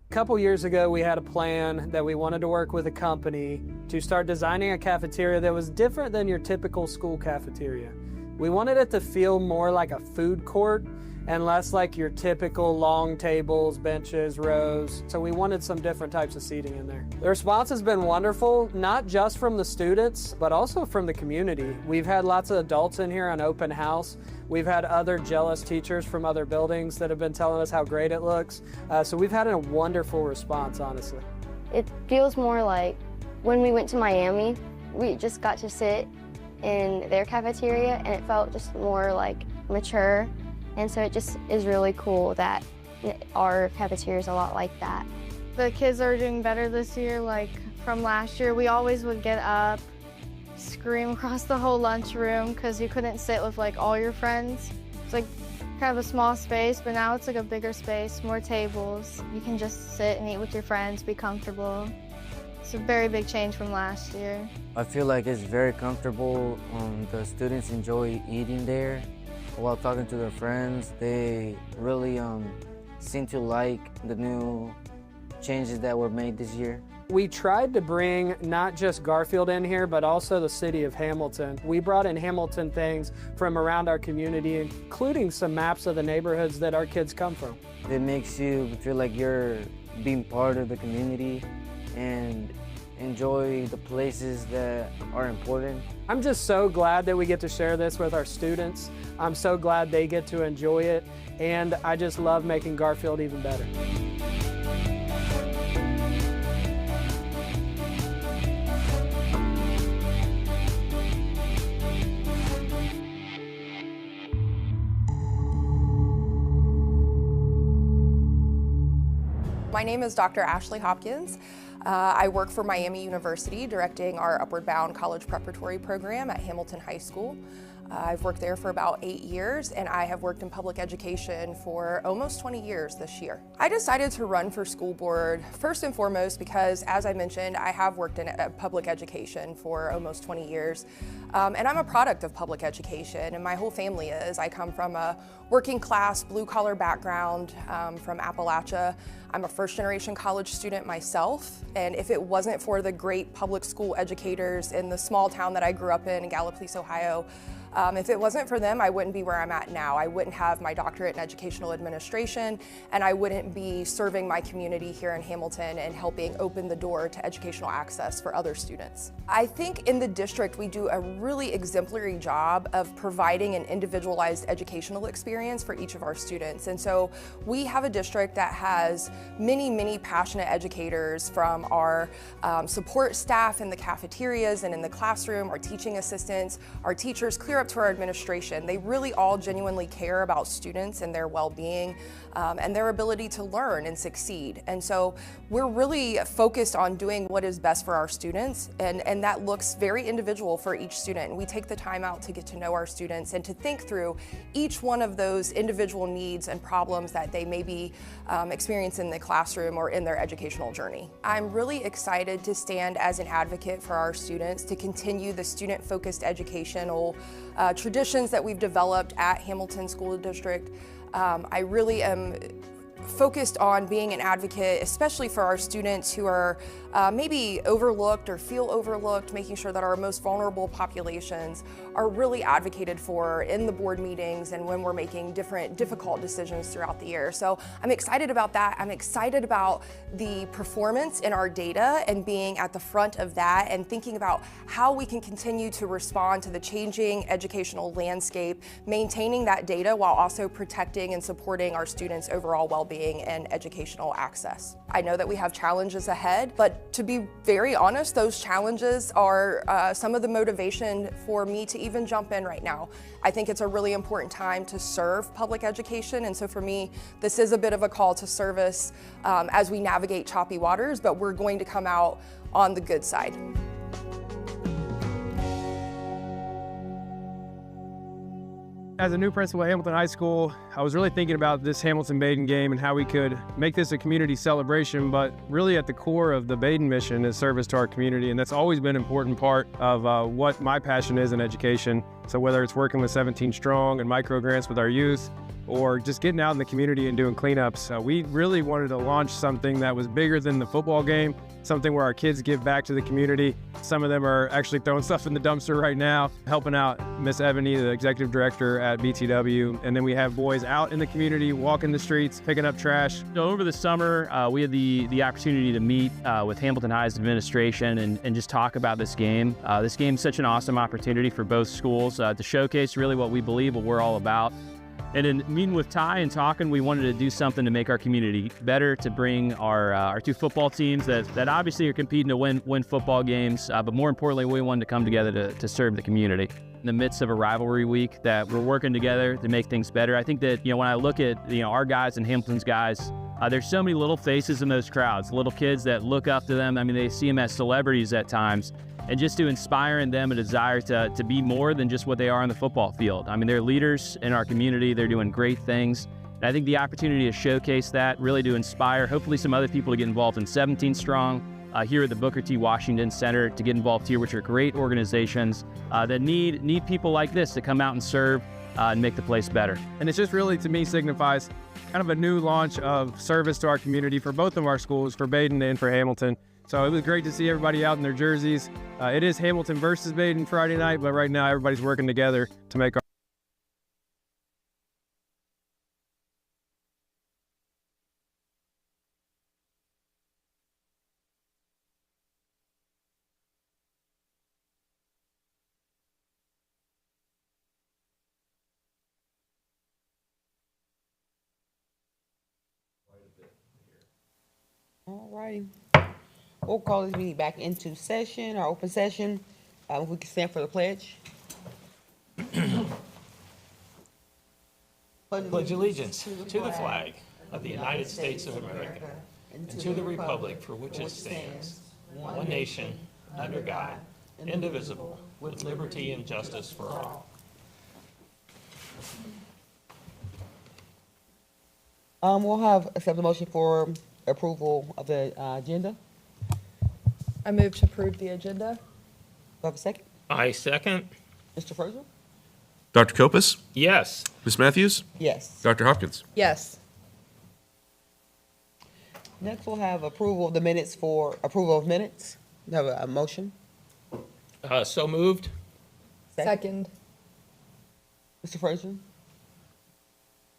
A couple years ago, we had a plan that we wanted to work with a company to start designing a cafeteria that was different than your typical school cafeteria. We wanted it to feel more like a food court and less like your typical long tables, benches, rows. So we wanted some different types of seating in there. The response has been wonderful, not just from the students, but also from the community. We've had lots of adults in here on open house. We've had other jealous teachers from other buildings that have been telling us how great it looks. So we've had a wonderful response, honestly. It feels more like when we went to Miami, we just got to sit in their cafeteria and it felt just more like mature. And so it just is really cool that our cafeteria is a lot like that. The kids are doing better this year, like from last year. We always would get up, scream across the whole lunchroom because you couldn't sit with like all your friends. It's like kind of a small space, but now it's like a bigger space, more tables. You can just sit and eat with your friends, be comfortable. It's a very big change from last year. I feel like it's very comfortable. The students enjoy eating there. While talking to their friends, they really seem to like the new changes that were made this year. We tried to bring not just Garfield in here, but also the city of Hamilton. We brought in Hamilton things from around our community, including some maps of the neighborhoods that our kids come from. It makes you feel like you're being part of the community and enjoy the places that are important. I'm just so glad that we get to share this with our students. I'm so glad they get to enjoy it, and I just love making Garfield even better. My name is Dr. Ashley Hopkins. I work for Miami University, directing our Upward Bound College Preparatory Program at Hamilton High School. I've worked there for about 8 years, and I have worked in public education for almost 20 years this year. I decided to run for school board first and foremost because, as I mentioned, I have worked in public education for almost 20 years, and I'm a product of public education, and my whole family is. I come from a working class, blue-collar background from Appalachia. I'm a first-generation college student myself, and if it wasn't for the great public school educators in the small town that I grew up in Gallipolis, Ohio, if it wasn't for them, I wouldn't be where I'm at now. I wouldn't have my doctorate in educational administration, and I wouldn't be serving my community here in Hamilton and helping open the door to educational access for other students. I think in the district we do a really exemplary job of providing an individualized educational experience for each of our students. And so we have a district that has many, many passionate educators, from our support staff in the cafeterias and in the classroom, our teaching assistants, our teachers, clear up to our administration. They really all genuinely care about students and their well-being and their ability to learn and succeed. And so we're really focused on doing what is best for our students, and that looks very individual for each student. And we take the time out to get to know our students and to think through each one of those individual needs and problems that they may be experiencing in the classroom or in their educational journey. I'm really excited to stand as an advocate for our students to continue the student-focused educational traditions that we've developed at Hamilton School District. I really am focused on being an advocate, especially for our students who are maybe overlooked or feel overlooked, making sure that our most vulnerable populations are really advocated for in the board meetings and when we're making different difficult decisions throughout the year. So I'm excited about that. I'm excited about the performance in our data and being at the front of that and thinking about how we can continue to respond to the changing educational landscape, maintaining that data while also protecting and supporting our students' overall well-being and educational access. I know that we have challenges ahead, but to be very honest, those challenges are some of the motivation for me to even jump in right now. I think it's a really important time to serve public education, and so for me, this is a bit of a call to service as we navigate choppy waters, but we're going to come out on the good side. As a new principal at Hamilton High School, I was really thinking about this Hamilton-Baden game and how we could make this a community celebration, but really at the core of the Baden mission is service to our community, and that's always been an important part of what my passion is in education. So whether it's working with 17 Strong and micro grants with our youth, or just getting out in the community and doing cleanups, we really wanted to launch something that was bigger than the football game, something where our kids give back to the community. Some of them are actually throwing stuff in the dumpster right now, helping out Miss Ebony, the executive director at BTW. And then we have boys out in the community, walking the streets, picking up trash. So over the summer, we had the opportunity to meet with Hamilton High's administration and just talk about this game. This game's such an awesome opportunity for both schools to showcase really what we believe, what we're all about. And in meeting with Ty and talking, we wanted to do something to make our community better, to bring our two football teams that obviously are competing to win football games, but more importantly, we wanted to come together to serve the community. In the midst of a rivalry week, that we're working together to make things better. I think that, when I look at, our guys and Hamilton's guys, there's so many little faces in those crowds, little kids that look up to them. I mean, they see them as celebrities at times. And just to inspire in them a desire to be more than just what they are on the football field. I mean, they're leaders in our community. They're doing great things. And I think the opportunity to showcase that, really to inspire, hopefully some other people to get involved in 17 Strong, here at the Booker T. Washington Center, to get involved here, which are great organizations that need people like this to come out and serve and make the place better. And it's just really, to me, signifies kind of a new launch of service to our community for both of our schools, for Baden and for Hamilton. So it was great to see everybody out in their jerseys. It is Hamilton versus Baden Friday night, but right now everybody's working together to make our All righty. We'll call this meeting back into session, our open session. If we can stand for the pledge. Pledge allegiance to the flag of the United States of America and to the republic for which it stands, one nation, under God, indivisible, with liberty and justice for all. We'll accept the motion for approval of the agenda. I move to approve the agenda. Do I have a second? I second. Mr. Fraser? Dr. Kopus? Yes. Ms. Matthews? Yes. Dr. Hopkins? Yes. Next, we'll have approval of the minutes for approval of minutes. We have a motion. So moved. Second. Mr. Fraser?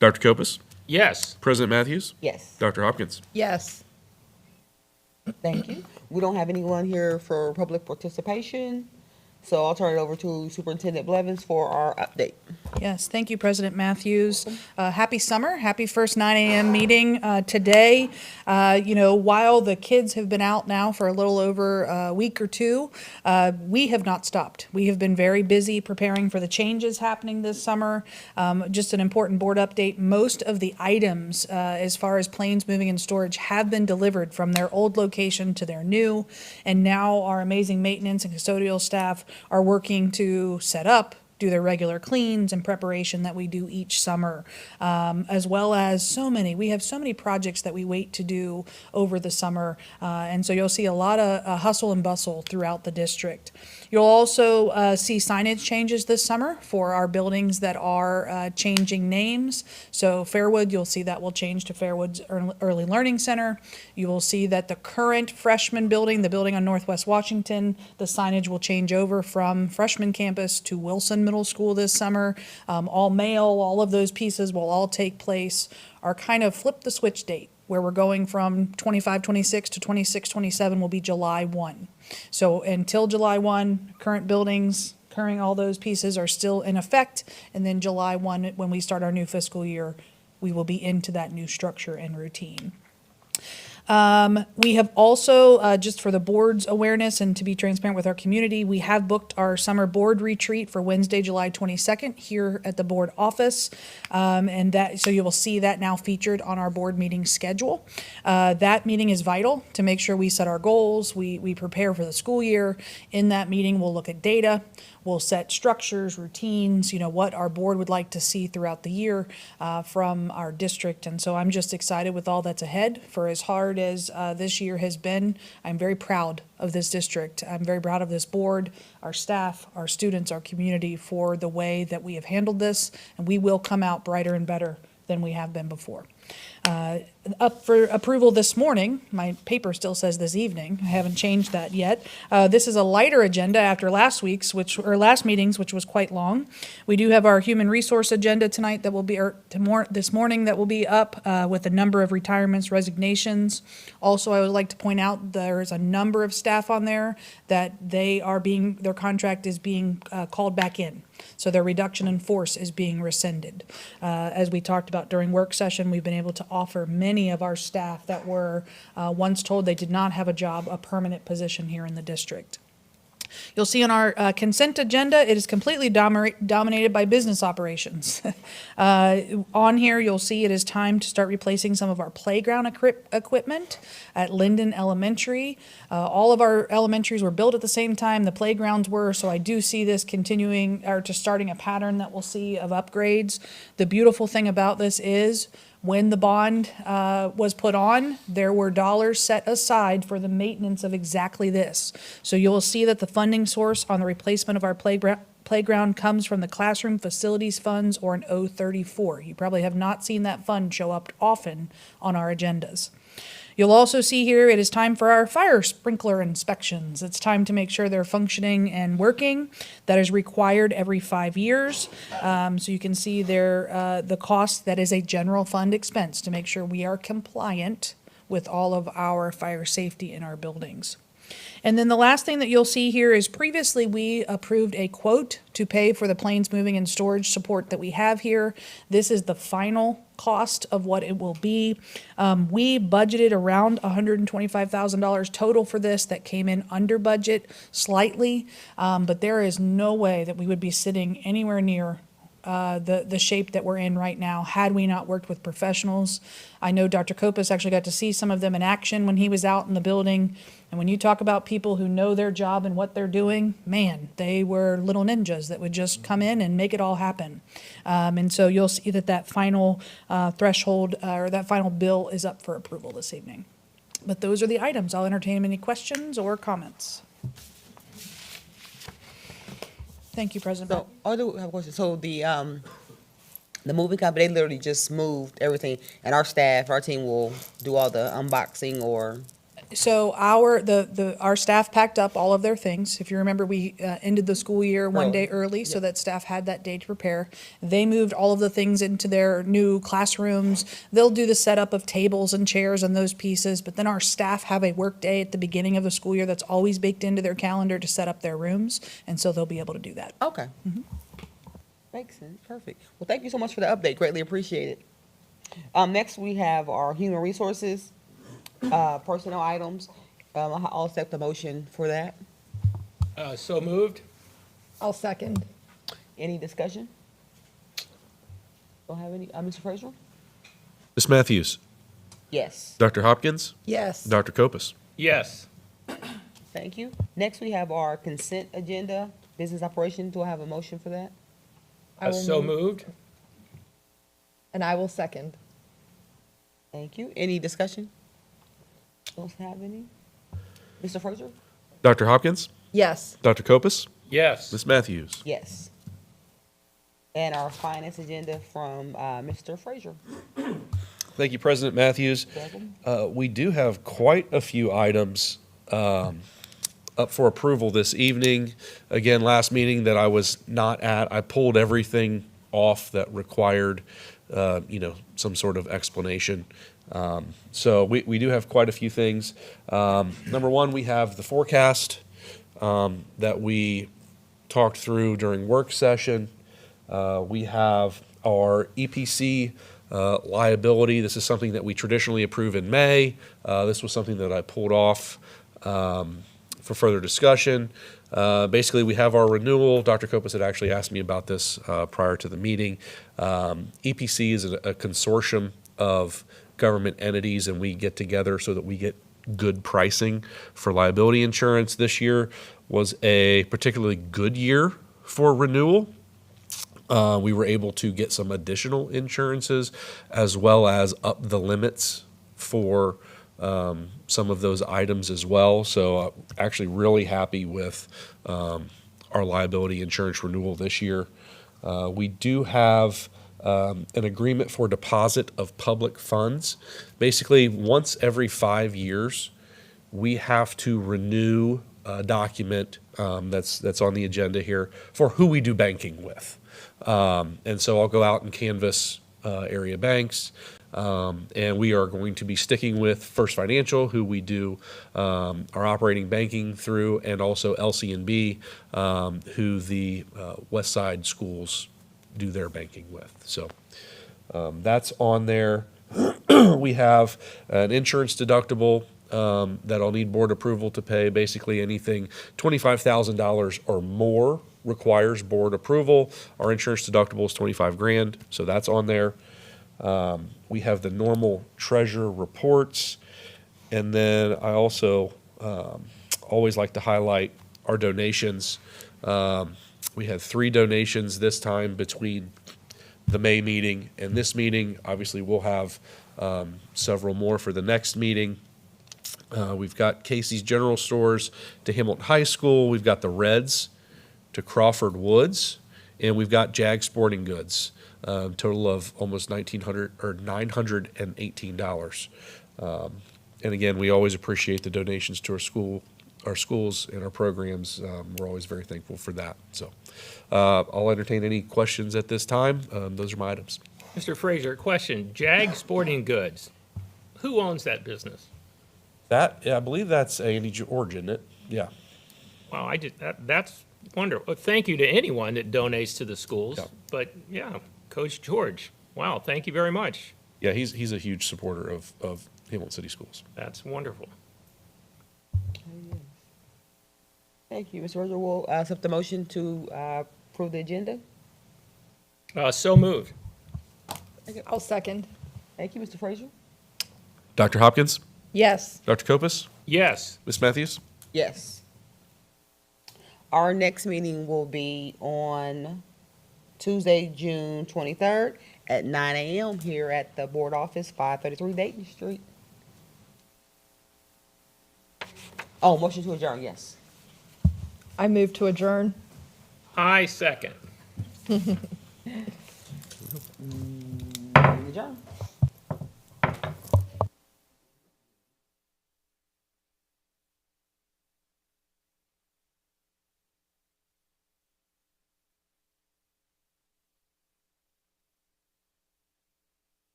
Dr. Kopus? Yes. President Matthews? Yes. Dr. Hopkins? Yes. Thank you. We don't have anyone here for public participation, so I'll turn it over to Superintendent Blevins for our update. Yes, thank you, President Matthews. Happy summer, happy first 9 a.m. meeting today. While the kids have been out now for a little over a week or two, we have not stopped. We have been very busy preparing for the changes happening this summer. Just an important board update, most of the items as far as planes moving in storage have been delivered from their old location to their new, and now our amazing maintenance and custodial staff are working to set up, do their regular cleans and preparation that we do each summer, as well as we have so many projects that we wait to do over the summer, and so you'll see a lot of hustle and bustle throughout the district. You'll also see signage changes this summer for our buildings that are changing names. So Fairwood, you'll see that will change to Fairwood's Early Learning Center. You will see that the current freshman building, the building on Northwest Washington, the signage will change over from freshman campus to Wilson Middle School this summer. All male, all of those pieces will all take place. Our kind of flip the switch date, where we're going from 25-26 to 26-27 will be July 1. So until July 1, current buildings, all those pieces are still in effect. And then July 1, when we start our new fiscal year, we will be into that new structure and routine. We have also, just for the board's awareness and to be transparent with our community, we have booked our summer board retreat for Wednesday, July 22nd here at the board office. So you will see that now featured on our board meeting schedule. That meeting is vital to make sure we set our goals, we prepare for the school year. In that meeting, we'll look at data, we'll set structures, routines, what our board would like to see throughout the year from our district. And so I'm just excited with all that's ahead. For as hard as this year has been, I'm very proud of this district. I'm very proud of this board, our staff, our students, our community for the way that we have handled this. And we will come out brighter and better than we have been before. Up for approval this morning, my paper still says this evening, I haven't changed that yet. This is a lighter agenda after last meetings, which was quite long. We do have our human resource agenda tonight that will be, this morning that will be up with a number of retirements, resignations. Also, I would like to point out there's a number of staff on there that their contract is being called back in. So their reduction in force is being rescinded. As we talked about during work session, we've been able to offer many of our staff that were once told they did not have a job, a permanent position here in the district. You'll see on our consent agenda, it is completely dominated by business operations. On here, you'll see it is time to start replacing some of our playground equipment at Linden Elementary. All of our elementaries were built at the same time the playgrounds were, so I do see this continuing, or just starting a pattern that we'll see of upgrades. The beautiful thing about this is, when the bond was put on, there were dollars set aside for the maintenance of exactly this. So you'll see that the funding source on the replacement of our playground comes from the classroom facilities funds, or an O34. You probably have not seen that fund show up often on our agendas. You'll also see here it is time for our fire sprinkler inspections. It's time to make sure they're functioning and working. That is required every 5 years. So you can see there the cost that is a general fund expense to make sure we are compliant with all of our fire safety in our buildings. And then the last thing that you'll see here is previously we approved a quote to pay for the planes moving and storage support that we have here. This is the final cost of what it will be. We budgeted around $125,000 total for this. That came in under budget slightly, but there is no way that we would be sitting anywhere near the shape that we're in right now had we not worked with professionals. I know Dr. Kopis actually got to see some of them in action when he was out in the building. And when you talk about people who know their job and what they're doing, man, they were little ninjas that would just come in and make it all happen. And so you'll see that final threshold or that final bill is up for approval this evening. But those are the items. I'll entertain any questions or comments. Thank you, President. So, I do have a question. So the moving company, they literally just moved everything, and our team will do all the unboxing or. So our staff packed up all of their things. If you remember, we ended the school year one day early so that staff had that day to prepare. They moved all of the things into their new classrooms. They'll do the setup of tables and chairs and those pieces, but then our staff have a work day at the beginning of the school year that's always baked into their calendar to set up their rooms, and so they'll be able to do that. Okay. Mm-hmm. Makes sense. Perfect. Well, thank you so much for the update. Greatly appreciate it. Next, we have our human resources. Personnel items. I'll accept the motion for that. So moved. I'll second. Any discussion? Don't have any. Mr. Frazier? Ms. Matthews? Yes. Dr. Hopkins? Yes. Dr. Kopis? Yes. Thank you. Next, we have our consent agenda, business operation. Do I have a motion for that? So moved. And I will second. Thank you. Any discussion? Don't have any. Mr. Frazier? Dr. Hopkins? Yes. Dr. Kopis? Yes. Ms. Matthews? Yes. And our finance agenda from Mr. Frazier. Thank you, President Matthews. We do have quite a few items up for approval this evening. Again, last meeting that I was not at, I pulled everything off that required, some sort of explanation. So we do have quite a few things. Number one, we have the forecast that we talked through during work session. We have our EPC liability. This is something that we traditionally approve in May. This was something that I pulled off for further discussion. Basically, we have our renewal. Dr. Kopis had actually asked me about this prior to the meeting. EPC is a consortium of government entities, and we get together so that we get good pricing for liability insurance. This year was a particularly good year for renewal. We were able to get some additional insurances as well as up the limits for some of those items as well. So actually really happy with our liability insurance renewal this year. We do have an agreement for deposit of public funds. Basically, once every 5 years, we have to renew a document that's on the agenda here for who we do banking with. And so I'll go out and canvass area banks. And we are going to be sticking with First Financial, who we do our operating banking through, and also LC&B, who the West Side schools do their banking with. So that's on there. We have an insurance deductible that I'll need board approval to pay. Basically anything $25,000 or more requires board approval. Our insurance deductible is 25 grand, so that's on there. We have the normal treasurer reports, and then I also always like to highlight our donations. We had 3 donations this time between the May meeting and this meeting. Obviously, we'll have several more for the next meeting. We've got Casey's General Stores to Hamilton High School. We've got the Reds to Crawford Woods, and we've got Jag Sporting Goods. Total of almost $918. And again, we always appreciate the donations to our schools and our programs. We're always very thankful for that. So I'll entertain any questions at this time. Those are my items. Mr. Frazier, question. Jag Sporting Goods. Who owns that business? Yeah, I believe that's Andy George, isn't it? Yeah. Wow, that's wonderful. Thank you to anyone that donates to the schools. Yeah. But yeah, Coach George. Wow, thank you very much. Yeah, he's a huge supporter of Hamilton City Schools. That's wonderful. Thank you, Mr. Roger. We'll accept the motion to approve the agenda. So moved. I'll second. Thank you, Mr. Frazier. Dr. Hopkins? Yes. Dr. Kopis? Yes. Ms. Matthews? Yes. Our next meeting will be on Tuesday, June 23rd at 9 a.m. here at the board office, 533 Dayton Street. Oh, motion to adjourn, yes. I move to adjourn. I second. Adjourn.